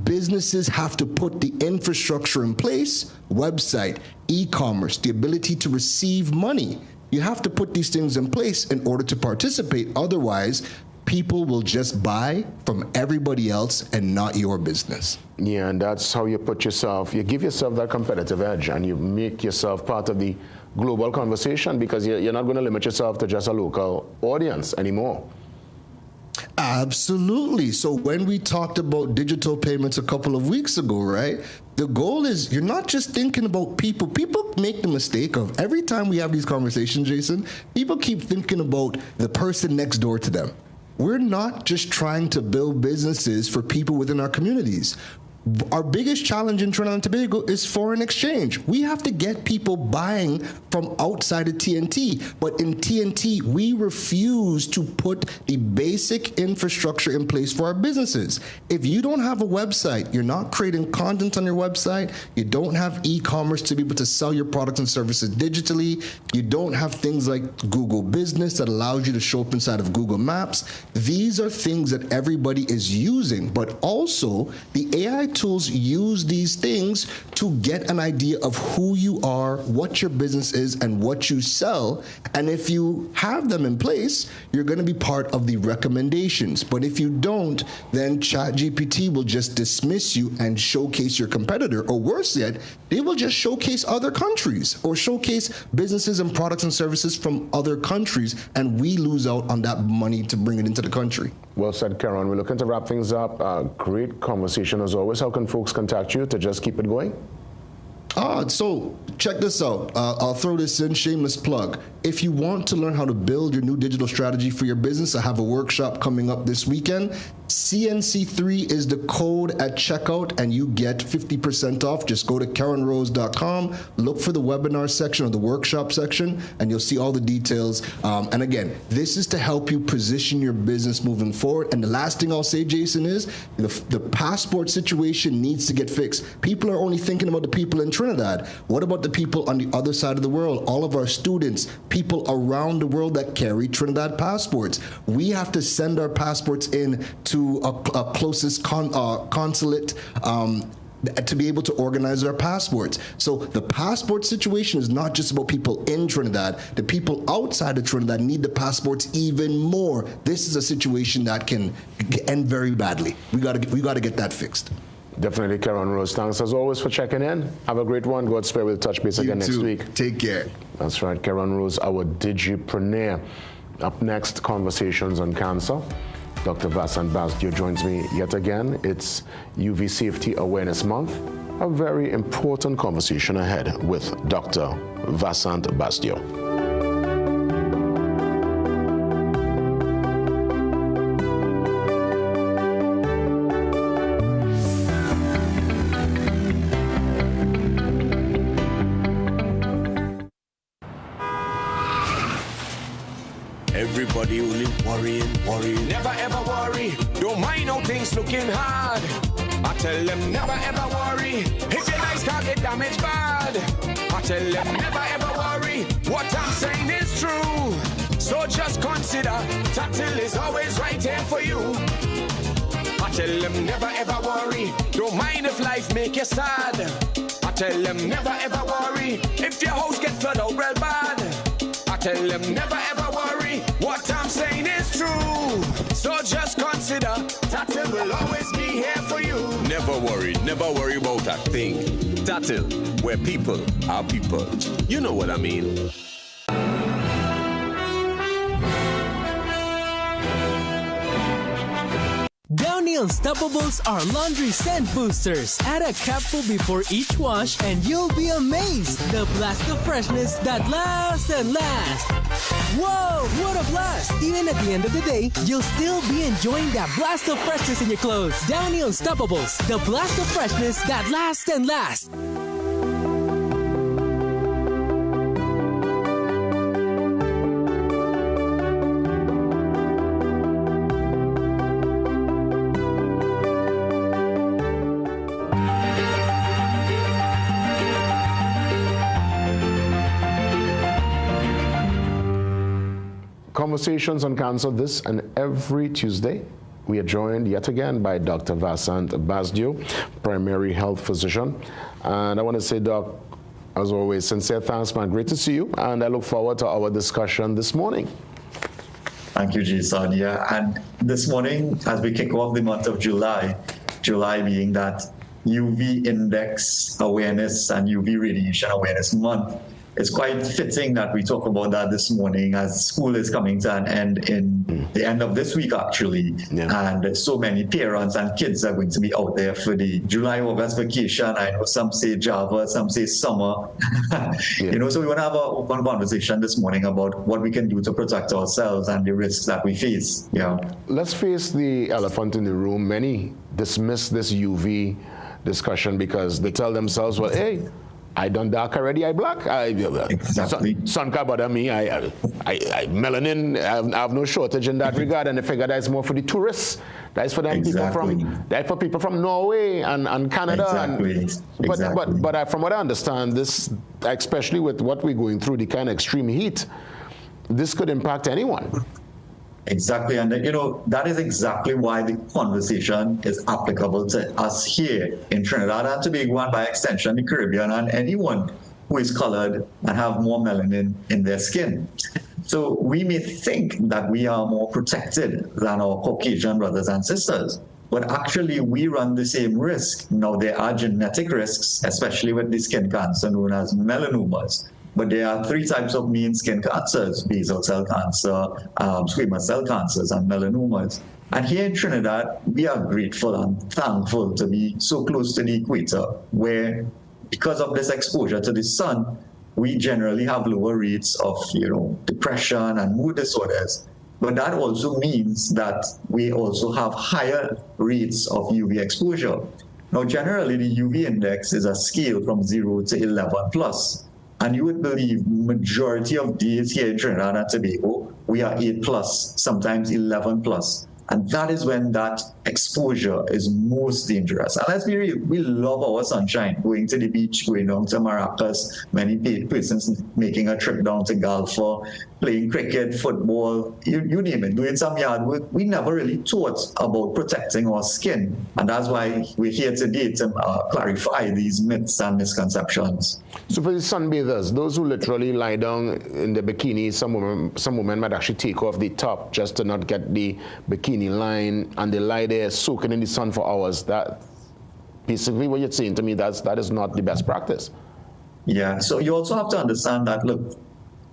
Businesses have to put the infrastructure in place, website, e-commerce, the ability to receive money. You have to put these things in place in order to participate. Otherwise, people will just buy from everybody else and not your business. Yeah, and that's how you put yourself, you give yourself that competitive edge and you make yourself part of the global conversation, because you're not going to limit yourself to just a local audience anymore. Absolutely. So when we talked about digital payments a couple of weeks ago, right? The goal is you're not just thinking about people. People make the mistake of every time we have these conversations, Jason, people keep thinking about the person next door to them. We're not just trying to build businesses for people within our communities. Our biggest challenge in Trinidad and Tobago is foreign exchange. We have to get people buying from outside of TNT. But in TNT, we refuse to put the basic infrastructure in place for our businesses. If you don't have a website, you're not creating content on your website, you don't have e-commerce to be able to sell your products and services digitally, you don't have things like Google Business that allows you to show up inside of Google Maps. These are things that everybody is using, but also the AI tools use these things to get an idea of who you are, what your business is, and what you sell. And if you have them in place, you're going to be part of the recommendations. But if you don't, then ChatGPT will just dismiss you and showcase your competitor. Or worse yet, they will just showcase other countries or showcase businesses and products and services from other countries, and we lose out on that money to bring it into the country. Well said, Karen. We're looking to wrap things up. Great conversation as always. How can folks contact you to just keep it going? So check this out. I'll throw this in, shameless plug. If you want to learn how to build your new digital strategy for your business, I have a workshop coming up this weekend. CNC3 is the code at checkout, and you get 50% off. Just go to KarenRose.com, look for the webinar section or the workshop section, and you'll see all the details. And again, this is to help you position your business moving forward. And the last thing I'll say, Jason, is the passport situation needs to get fixed. People are only thinking about the people in Trinidad. What about the people on the other side of the world? All of our students, people around the world that carry Trinidad passports. We have to send our passports in to a closest consulate to be able to organize our passports. So the passport situation is not just about people in Trinidad. The people outside of Trinidad need the passports even more. This is a situation that can end very badly. We got to get that fixed. Definitely, Karen Rose. Thanks as always for checking in. Have a great one. God spare, we'll touch base again next week. Take care. That's right, Karen Rose, our digipreneur. Up next, conversations on cancer. Dr. Vasant Bastio joins me yet again. It's UV Safety Awareness Month. A very important conversation ahead with Dr. Vasant Bastio. Everybody only worrying. Never ever worry. Don't mind how things looking hard. I tell them never ever worry. If your nice car get damaged bad. I tell them never ever worry. What I'm saying is true. So just consider Tatil is always right here for you. I tell them never ever worry. Don't mind if life make you sad. I tell them never ever worry. If your house get flooded out real bad. I tell them never ever worry. What I'm saying is true. So just consider Tatil will always be here for you. Never worry about a thing. Tatil, where people are people. You know what I mean. Downy Unstoppables are laundry scent boosters. Add a capful before each wash and you'll be amazed. The blast of freshness that lasts and lasts. Whoa, what a blast! Even at the end of the day, you'll still be enjoying that blast of freshness in your clothes. Downy Unstoppables, the blast of freshness that lasts and lasts. Conversations on cancer this and every Tuesday We are joined yet again by Dr. Vasant Basdio, primary health physician. And I want to say, Doc, as always, sincere thanks, man. Great to see you. And I look forward to our discussion this morning. Thank you, Jason. Yeah, and this morning, as we kick off the month of July being that UV index awareness and UV radiation awareness month, it's quite fitting that we talk about that this morning as school is coming to an end in the end of this week, actually. Yeah. And so many parents and kids are going to be out there for the July-August vacation. I know some say Java, some say summer. You know, so we want to have an open conversation this morning about what we can do to protect ourselves and the risks that we face. Yeah. Let's face the elephant in the room. Many dismiss this UV discussion because they tell themselves, well, hey, I done dark already, I black. Exactly. Sun can't bother me. I melanin, I have no shortage in that regard, and I figure that's more for the tourists. That's for them people from Norway and Canada. But from what I understand, this, especially with what we're going through, the kind of extreme heat, this could impact anyone. Exactly, and you know, that is exactly why the conversation is applicable to us here in Trinidad and Tobago, and by extension the Caribbean, and anyone who is colored and have more melanin in their skin. So we may think that we are more protected than our Caucasian brothers and sisters, but actually we run the same risk. Now, there are genetic risks, especially with the skin cancer known as melanomas. But there are three types of main skin cancers: basal cell cancer, squamous cell cancers, and melanomas. And here in Trinidad, we are grateful and thankful to be so close to the equator, where because of this exposure to the sun, we generally have lower rates of, you know, depression and mood disorders. But that also means that we also have higher rates of UV exposure. Now, generally, the UV index is a scale from 0 to 11 plus. And you would believe majority of days here in Trinidad and Tobago, we are 8 plus, sometimes 11 plus. And that is when that exposure is most dangerous. And let's be real, we love our sunshine, going to the beach, going down to Maracas, many persons making a trip down to Gulf, playing cricket, football, you name it, doing some yard work. We never really thought about protecting our skin. And that's why we're here today to clarify these myths and misconceptions. So for the sunbathers, those who literally lie down in the bikini, some women might actually take off the top just to not get the bikini line, and they lie there soaking in the sun for hours. That basically what you're saying to me, that is not the best practice. Yeah, so you also have to understand that, look,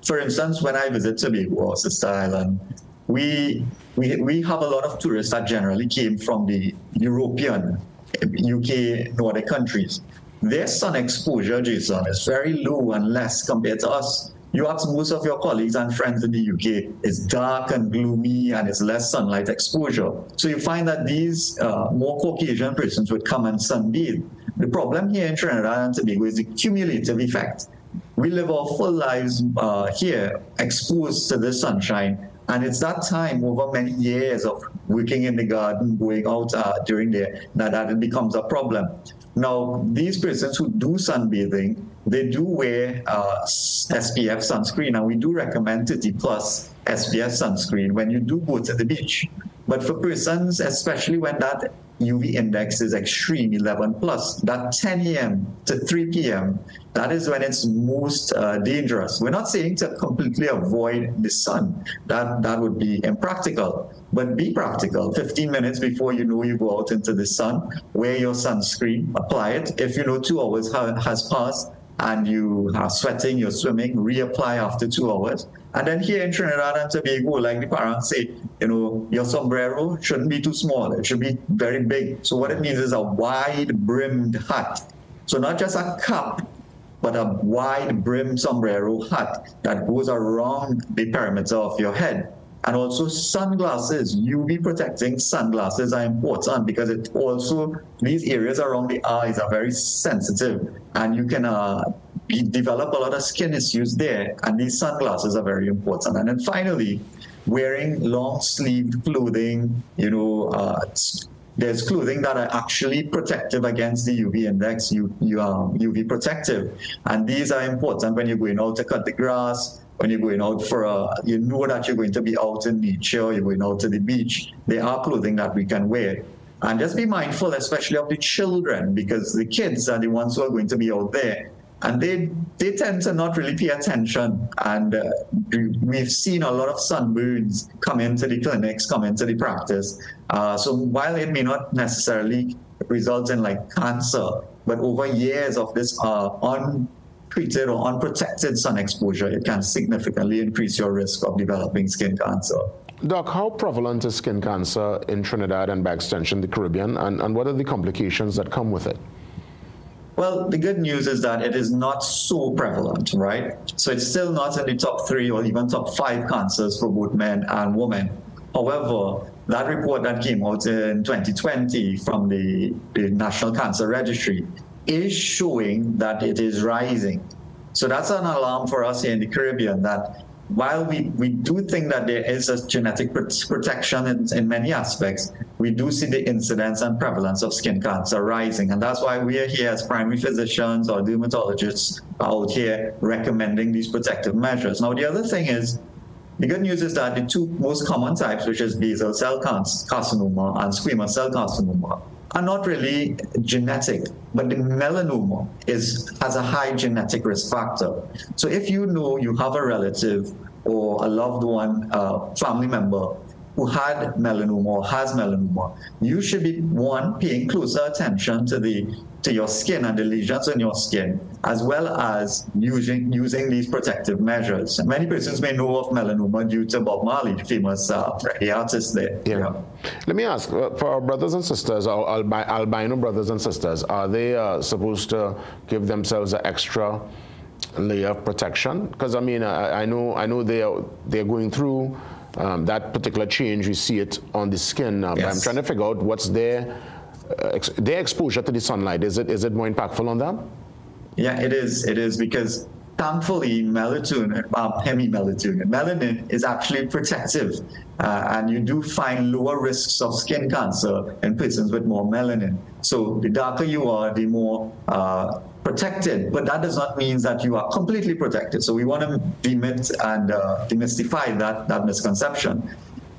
for instance, when I visit Tobago or Sister Island, we have a lot of tourists that generally came from the European, UK, Nordic countries. Their sun exposure, Jason, is very low and less compared to us. You ask most of your colleagues and friends in the UK, it's dark and gloomy and it's less sunlight exposure. So you find that these more Caucasian persons would come and sunbathe. The problem here in Trinidad and Tobago is the cumulative effect. We live our full lives here exposed to the sunshine, and it's that time over many years of working in the garden, going out during the that it becomes a problem. Now, these persons who do sunbathing, they do wear SPF sunscreen, and we do recommend 30 plus SPF sunscreen when you do go to the beach. But for persons, especially when that UV index is extreme, 11 plus, that 10 a.m. to 3 p.m., that is when it's most dangerous. We're not saying to completely avoid the sun. That would be impractical. But be practical. 15 minutes before you know you go out into the sun, wear your sunscreen, apply it. If you know 2 hours has passed and you are sweating, you're swimming, reapply after 2 hours. And then here in Trinidad and Tobago, like the parents say, you know, your sombrero shouldn't be too small. It should be very big. So what it means is a wide-brimmed hat. So not just a cap, but a wide-brimmed sombrero hat that goes around the perimeter of your head. And also sunglasses, UV protecting sunglasses are important because it also, these areas around the eyes are very sensitive, and you can develop a lot of skin issues there, and these sunglasses are very important. And then finally, wearing long-sleeved clothing, you know, there's clothing that are actually protective against the UV index, UV protective. And these are important when you're going out to cut the grass, when you're going out you know that you're going to be out in nature, you're going out to the beach. There are clothing that we can wear. And just be mindful, especially of the children, because the kids are the ones who are going to be out there. And they tend to not really pay attention. And we've seen a lot of sunburns come into the clinics, come into the practice. So while it may not necessarily result in like cancer, but over years of this untreated or unprotected sun exposure, it can significantly increase your risk of developing skin cancer. Doc, how prevalent is skin cancer in Trinidad and by extension the Caribbean, and what are the complications that come with it? Well, the good news is that it is not so prevalent, right? So it's still not in the top 3 or even top 5 cancers for both men and women. However, that report that came out in 2020 from the National Cancer Registry is showing that it is rising. So that's an alarm for us here in the Caribbean, that while we do think that there is a genetic protection in many aspects, we do see the incidence and prevalence of skin cancer rising. And that's why we are here as primary physicians or dermatologists out here recommending these protective measures. Now, the other thing is, the good news is that the 2 most common types, which is basal cell carcinoma and squamous cell carcinoma, are not really genetic, but the melanoma has a high genetic risk factor. So if you know you have a relative or a loved one, family member who had melanoma or has melanoma, you should be, one, paying closer attention to your skin and the lesions in your skin, as well as using these protective measures. Many persons may know of melanoma due to Bob Marley, the famous reggae artist there. Yeah. Let me ask, for our brothers and sisters, our albino brothers and sisters, are they supposed to give themselves an extra layer of protection? Because I mean, I know they're going through that particular change. We see it on the skin. But I'm trying to figure out what's their exposure to the sunlight. Is it more impactful on them? Yeah, it is because thankfully melanin is actually protective, and you do find lower risks of skin cancer in persons with more melanin. So the darker you are, the more protected, but that does not mean that you are completely protected. So we want to demystify that misconception.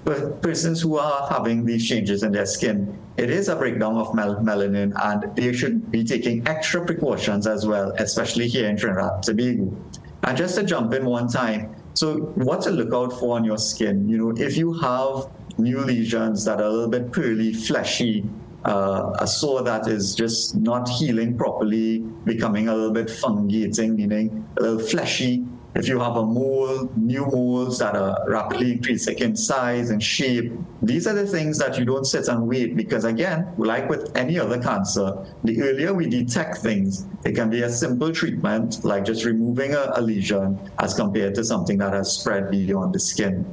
But persons who are having these changes in their skin, it is a breakdown of melanin, and they should be taking extra precautions as well, especially here in Trinidad and Tobago. And just to jump in one time, so what to look out for on your skin, if you have new lesions that are a little bit pearly, fleshy, a sore that is just not healing properly, becoming a little bit fungating, meaning a little fleshy. If you have a mole, new moles that are rapidly increasing in size and shape, these are the things that you don't sit and wait, because again, like with any other cancer, the earlier we detect things, it can be a simple treatment, like just removing a lesion, as compared to something that has spread beyond the skin.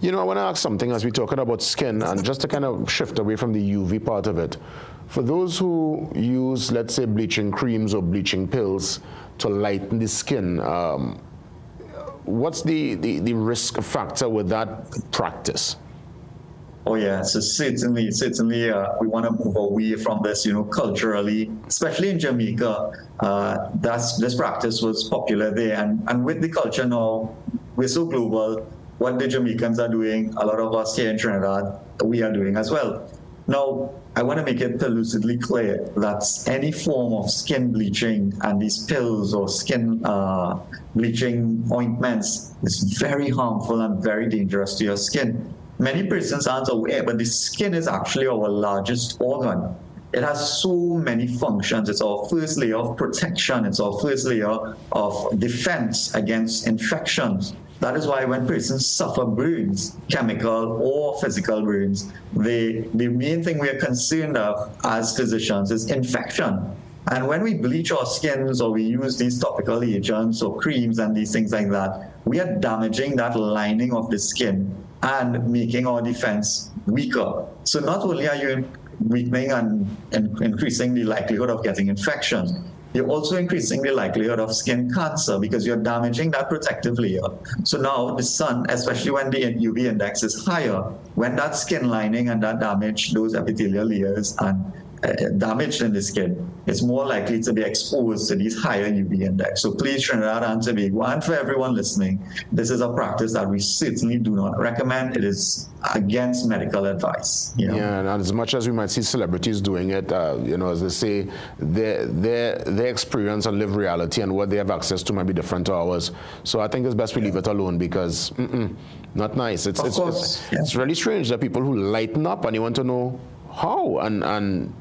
I want to ask something as we're talking about skin, and just to kind of shift away from the UV part of it. For those who use, let's say, bleaching creams or bleaching pills to lighten the skin, what's the risk factor with that practice? Oh yeah, so certainly, we want to move away from this, culturally, especially in Jamaica. This practice was popular there, and with the culture now, we're so global. What the Jamaicans are doing, a lot of us here in Trinidad, we are doing as well. Now, I want to make it lucidly clear that any form of skin bleaching and these pills or skin bleaching ointments is very harmful and very dangerous to your skin. Many persons aren't aware, but the skin is actually our largest organ. It has so many functions. It's our first layer of protection. It's our first layer of defense against infections. That is why when persons suffer burns, chemical or physical burns, the main thing we are concerned of as physicians is infection. And when we bleach our skins or we use these topical agents or creams and these things like that, we are damaging that lining of the skin and making our defense weaker. So not only are you weakening and increasing the likelihood of getting infection, you're also increasing the likelihood of skin cancer because you're damaging that protective layer. So now the sun, especially when the UV index is higher, when that skin lining and that damage those epithelial layers and damaged in the skin, it's more likely to be exposed to these higher UV index. So please, Trinidad and Tobago, and for everyone listening, this is a practice that we certainly do not recommend. It is against medical advice. Yeah, and as much as we might see celebrities doing it, as they say, their experience and live reality and what they have access to might be different to ours. So I think it's best we leave it alone because not nice. It's really strange that people who lighten up and you want to know how, and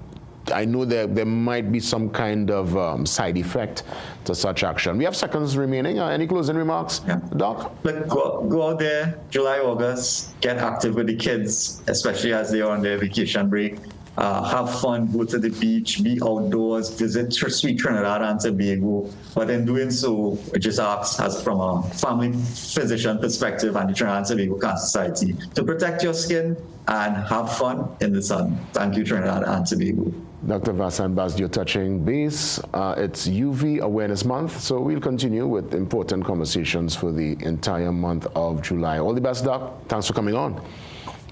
I know there might be some kind of side effect to such action. We have seconds remaining. Any closing remarks, Doc? Look, go out there, July, August, get active with the kids, especially as they are on their vacation break. Have fun, go to the beach, be outdoors, visit sweet Trinidad and Tobago. But in doing so, I just ask, as from a family physician perspective and the Trinidad and Tobago Cancer Society, to protect your skin and have fun in the sun. Thank you, Trinidad and Tobago. Dr. Vasan Basdio touching base. It's UV Awareness Month, so we'll continue with important conversations for the entire month of July. All the best, Doc. Thanks for coming on.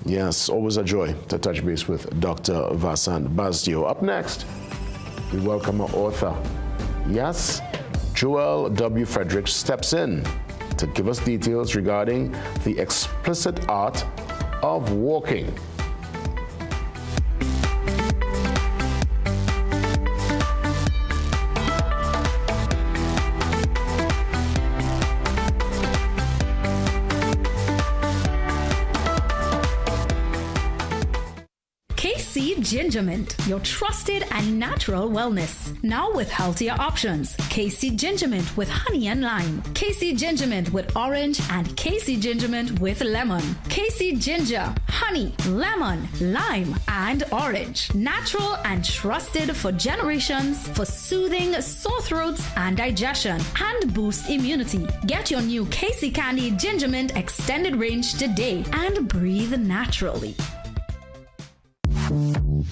Yes, always a joy to touch base with Dr. Vasan Basdio. Up next, we welcome our author. Yes, Joel W. Frederick steps in to give us details regarding the explicit art of walking. Ginger Mint, your trusted and natural wellness. Now with healthier options. KC Ginger Mint with honey and lime. KC Ginger Mint with orange and KC Ginger Mint with lemon. KC Ginger, honey, lemon, lime, and orange. Natural and trusted for generations for soothing sore throats and digestion and boost immunity. Get your new KC Candy Ginger Mint extended range today and breathe naturally.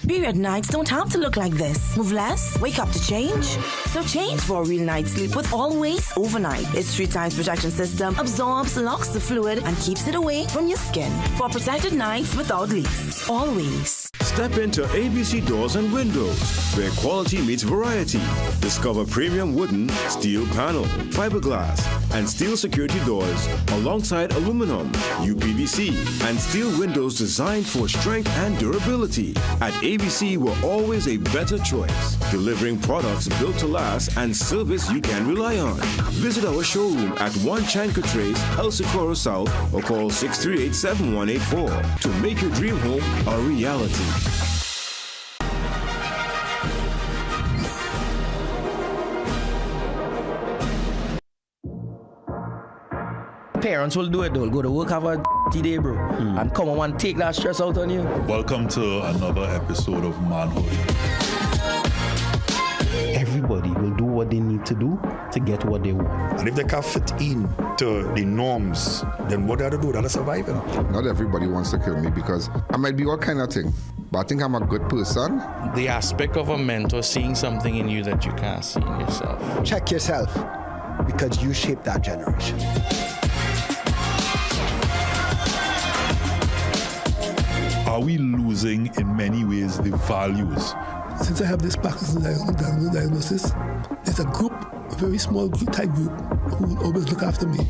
Period nights don't have to look like this. Move less, wake up to change. So change for a real night's sleep with Always Overnight. Its 3 times protection system absorbs, locks the fluid, and keeps it away from your skin. For protected nights without leaks. Always. Step into ABC Doors and Windows, where quality meets variety. Discover premium wooden, steel panel, fiberglass, and steel security doors alongside aluminum, UPVC, and steel windows designed for strength and durability. At ABC, we're always a better choice, delivering products built to last and service you can rely on. Visit our showroom at 1 Chanka Trace, El Socorro South, or call 638-7184 to make your dream home a reality. Parents will do it. They'll go to work, have a day, bro, and come on and take that stress out on you. Welcome to another episode of Manhood. Everybody will do what they need to do to get what they want. And if they can't fit in to the norms, then what they have to do, they're surviving. Not everybody wants to kill me because I might be all kind of thing, but I think I'm a good person. The aspect of a mentor seeing something in you that you can't see in yourself. Check yourself, because you shaped that generation. Are we losing in many ways the values? Since I have this Parkinson's diagnosis, there's a group, a very small type group, who will always look after me.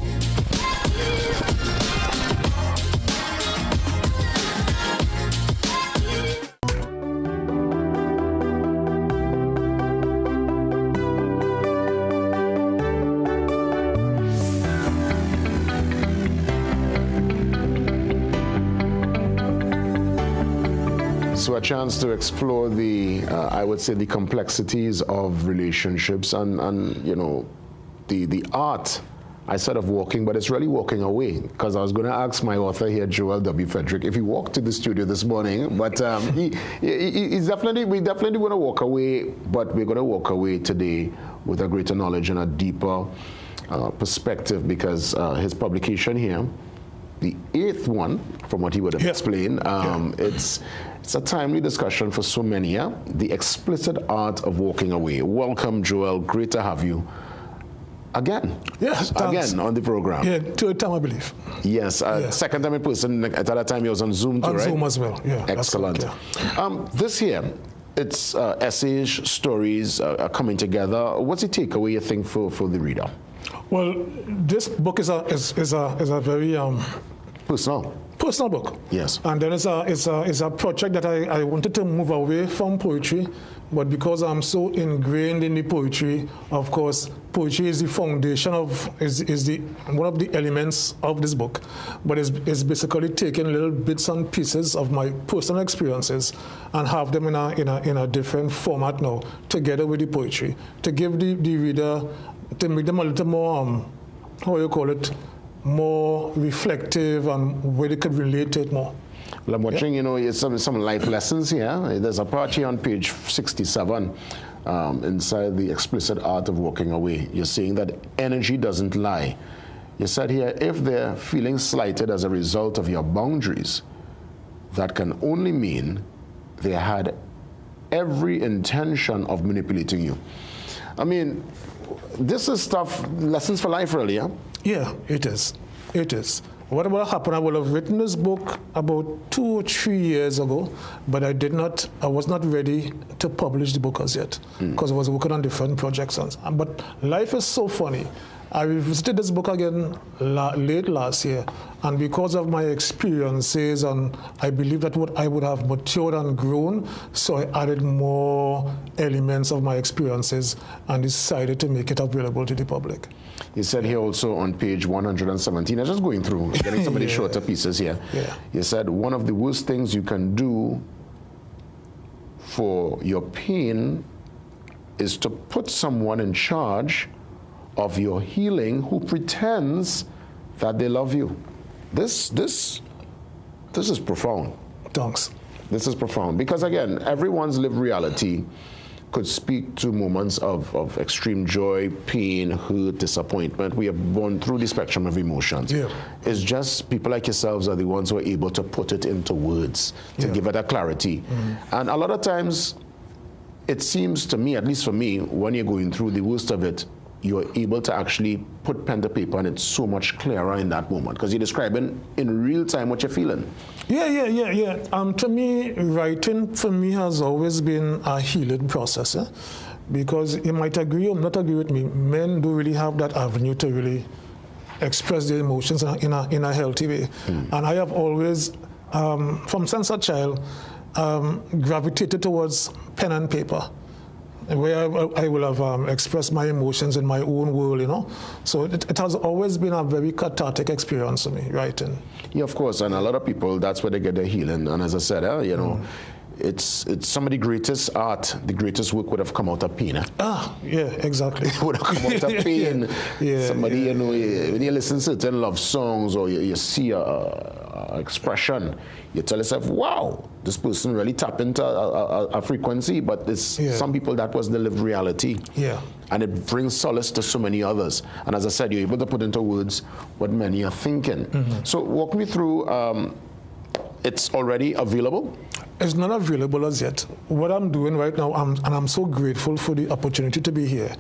So a chance to explore the, I would say, the complexities of relationships and you know, the art, I said of walking, but it's really walking away. Because I was going to ask my author here, Joel W. Frederick, if he walked to the studio this morning, but we definitely want to walk away, but we're going to walk away today with a greater knowledge and a deeper perspective, because his publication here, the 8th one, from what he would have explained, it's a timely discussion for so many. The explicit art of walking away. Welcome, Joel. Great to have you again. Yes, again on the program. Yeah, 3rd time, I believe. Yes, second time in person. At that time, he was on Zoom too, on right? Zoom as well. Yeah, excellent. Right, This here it's essays, stories are coming together. What's the takeaway you think for the reader? Well, this book is a very personal book. Yes. And then it's a project that I wanted to move away from poetry, but because I'm so ingrained in the poetry, of course, poetry is the foundation is the one of the elements of this book. But it's basically taking little bits and pieces of my personal experiences and have them in a different format now, together with the poetry, to give the reader, to make them a little more more reflective and where they could relate to it more. Well, I'm watching, some life lessons here. There's a part here on page 67, inside the explicit art of walking away. You're saying that energy doesn't lie. You said here, if they're feeling slighted as a result of your boundaries, that can only mean they had every intention of manipulating you. I mean, this is lessons for life, really, yeah? Yeah, it is. It is. What will happen? I would have written this book about 2 or 3 years ago, but I was not ready to publish the book as yet, because I was working on different projects. But life is so funny. I revisited this book again late last year, and because of my experiences, and I believe that I would have matured and grown, so I added more elements of my experiences and decided to make it available to the public. You said here also on page 117, I'm just going through, getting some of the shorter pieces here. Yeah. You said one of the worst things you can do for your pain is to put someone in charge of your healing who pretends that they love you. This is profound. Thanks. This is profound because, again, everyone's lived reality could speak to moments of extreme joy, pain, hurt, disappointment. We have gone through the spectrum of emotions. Yeah. It's just people like yourselves are the ones who are able to put it into words, to give it a clarity. And a lot of times, it seems to me, at least for me, when you're going through the worst of it, you're able to actually put pen to paper, and it's so much clearer in that moment because you're describing in real time what you're feeling. Yeah. To me, writing for me has always been a healing process, because you might agree or not agree with me, men do really have that avenue to really express their emotions in a healthy way. And I have always, from since a child, gravitated towards pen and paper, where I will have expressed my emotions in my own world, So it has always been a very cathartic experience for me, writing. Yeah, of course, and a lot of people, that's where they get their healing. And as I said, it's some of the greatest art, the greatest work would have come out of pain. Yeah, exactly. It would have come out of pain. Somebody, when you listen to certain love songs or you see a expression, you tell yourself, wow, this person really tapped into a frequency, but some people, that was the lived reality. Yeah. And it brings solace to so many others. And as I said, you're able to put into words what many are thinking. So walk me through, it's already available? It's not available as yet. What I'm doing right now, and I'm so grateful for the opportunity to be here,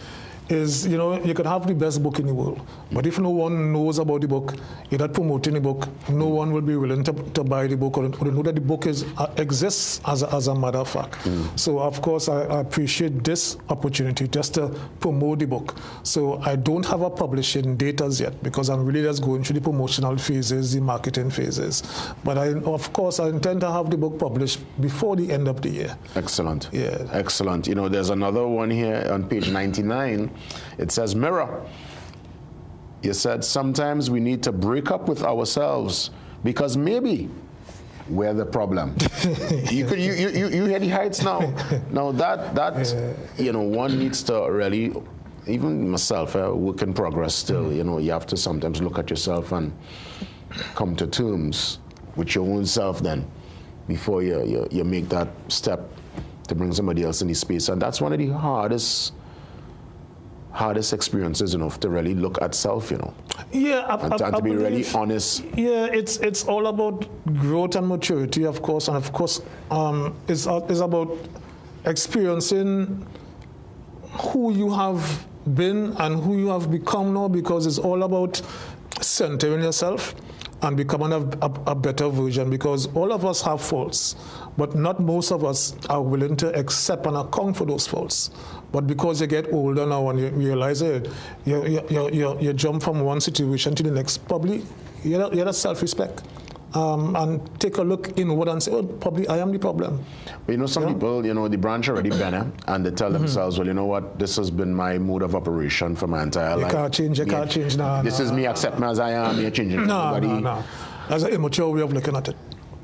is, you can have the best book in the world, but if no one knows about the book, you're not promoting the book, no one will be willing to buy the book or know that the book exists as a matter of fact. So, of course, I appreciate this opportunity just to promote the book. So I don't have a publishing date as yet because I'm really just going through the promotional phases, the marketing phases. But of course, I intend to have the book published before the end of the year. Excellent. Yeah. Excellent. There's another one here on page 99. It says, mirror. You said sometimes we need to break up with ourselves because maybe we're the problem. You hear the heights now. Now one needs to really, even myself, work in progress still. You have to sometimes look at yourself and come to terms with your own self then before you make that step to bring somebody else in the space. And that's one of the hardest experiences, to really look at self, Yeah, and to be really honest. Yeah, it's all about growth and maturity, of course, and of course, it's about experiencing who you have been and who you have become now, because it's all about centering yourself and becoming a better version, because all of us have faults, but not most of us are willing to accept and account for those faults. But because you get older now and you realize it, you jump from one situation to the next, probably you have self-respect. And take a look inward and say, oh, probably I am the problem. But you know, some people, you know, the branch already been and they tell themselves, well, you know what, this has been my mode of operation for my entire life. You can't change. This is me, accept me as I am, you're changing for nobody. No. That's an immature way of looking at it.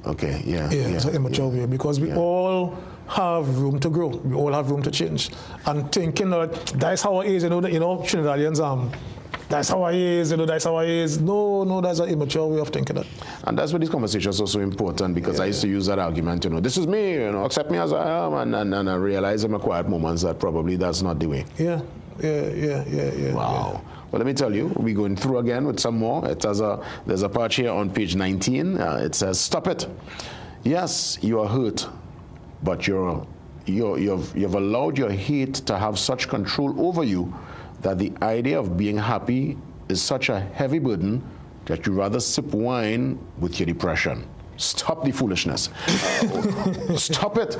Okay, yeah. It's an immature way, because we all have room to grow. We all have room to change. And thinking that that's how it is, you know, Trinidadians, that's how I is, you know, that's how I is. No, that's an immature way of thinking that. And that's why these conversations are so important, because I used to use that argument, you know, this is me, you know, accept me as I am, and I realize in my quiet moments that probably that's not the way. Yeah. Wow. Well, let me tell you, we're going through again with some more. There's a part here on page 19. It says, stop it. Yes, you are hurt, but you've allowed your hate to have such control over you that the idea of being happy is such a heavy burden that you rather sip wine with your depression. Stop the foolishness. Stop it.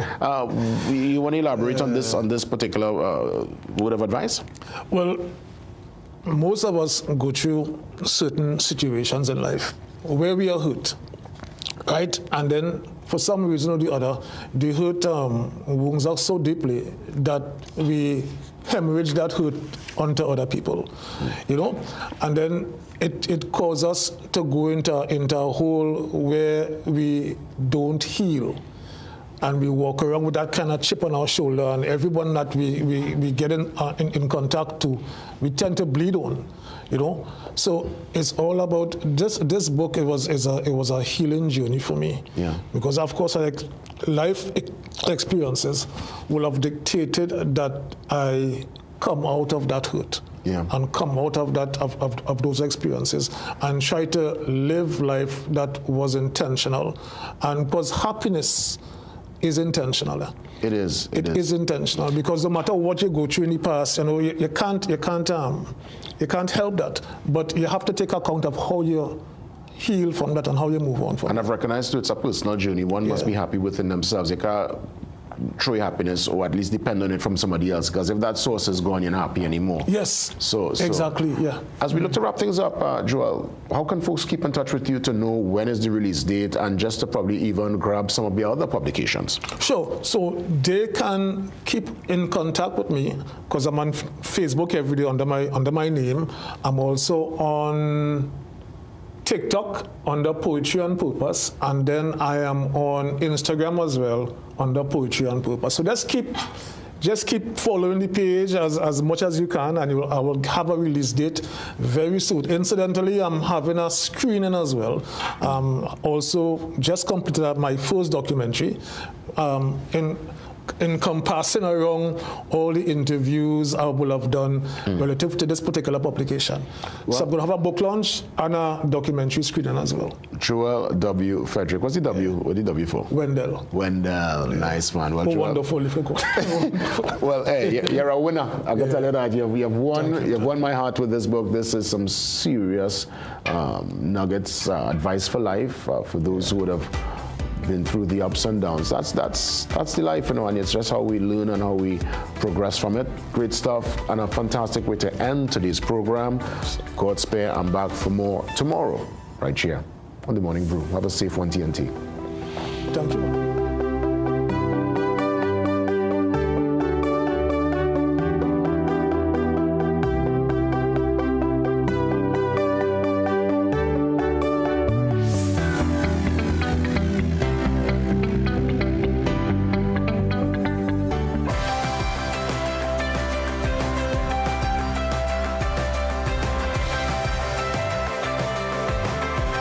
You want to elaborate on this particular word of advice? Well, most of us go through certain situations in life where we are hurt, right? And then for some reason or the other, the hurt wounds us so deeply that we hemorrhage that hurt onto other people, you know? And then it causes us to go into a hole where we don't heal. And we walk around with that kind of chip on our shoulder, and everyone that we get in contact to, we tend to bleed on, you know. So it's all about this book. It was a healing journey for me. Yeah. Because of course, life experiences will have dictated that I come out of that hurt. Yeah. And come out of that of those experiences and try to live life that was intentional, and because happiness is intentional. It is. It is intentional, because no matter what you go through in the past, you know, you can't help that. But you have to take account of how you heal from that and how you move on from it. And I've recognized too, it's a personal journey. One must be happy within themselves. You can't throw your happiness, or at least depend on it from somebody else, because if that source is gone, you're not happy anymore. Yes. So exactly. Yeah. As we look to wrap things up, Joel, how can folks keep in touch with you to know when is the release date, and just to probably even grab some of the other publications? Sure. So they can keep in contact with me, because I'm on Facebook every day under my name. I'm also on TikTok under Poetry on Purpose, and then I am on Instagram as well under Poetry on Purpose. So just keep following the page as much as you can, and I will have a release date very soon. Incidentally, I'm having a screening as well. Also just completed my first documentary encompassing around all the interviews I will have done relative to this particular publication. Well, so I'm going to have a book launch and a documentary screening as well. Joel W. Frederick. What's the W? What the W for? Wendell. Wendell. Yeah. Nice, man. Well, wonderful. If you go. Well, hey, you're a winner. I can tell you that. You've won my heart with this book. This is some serious nuggets, advice for life for those who would have been through the ups and downs. That's the life, you know, and it's just how we learn and how we progress from it. Great stuff, and a fantastic way to end today's program. God spare, I'm back for more tomorrow, right here on The Morning Brew. Have a safe one, TNT. Thank you.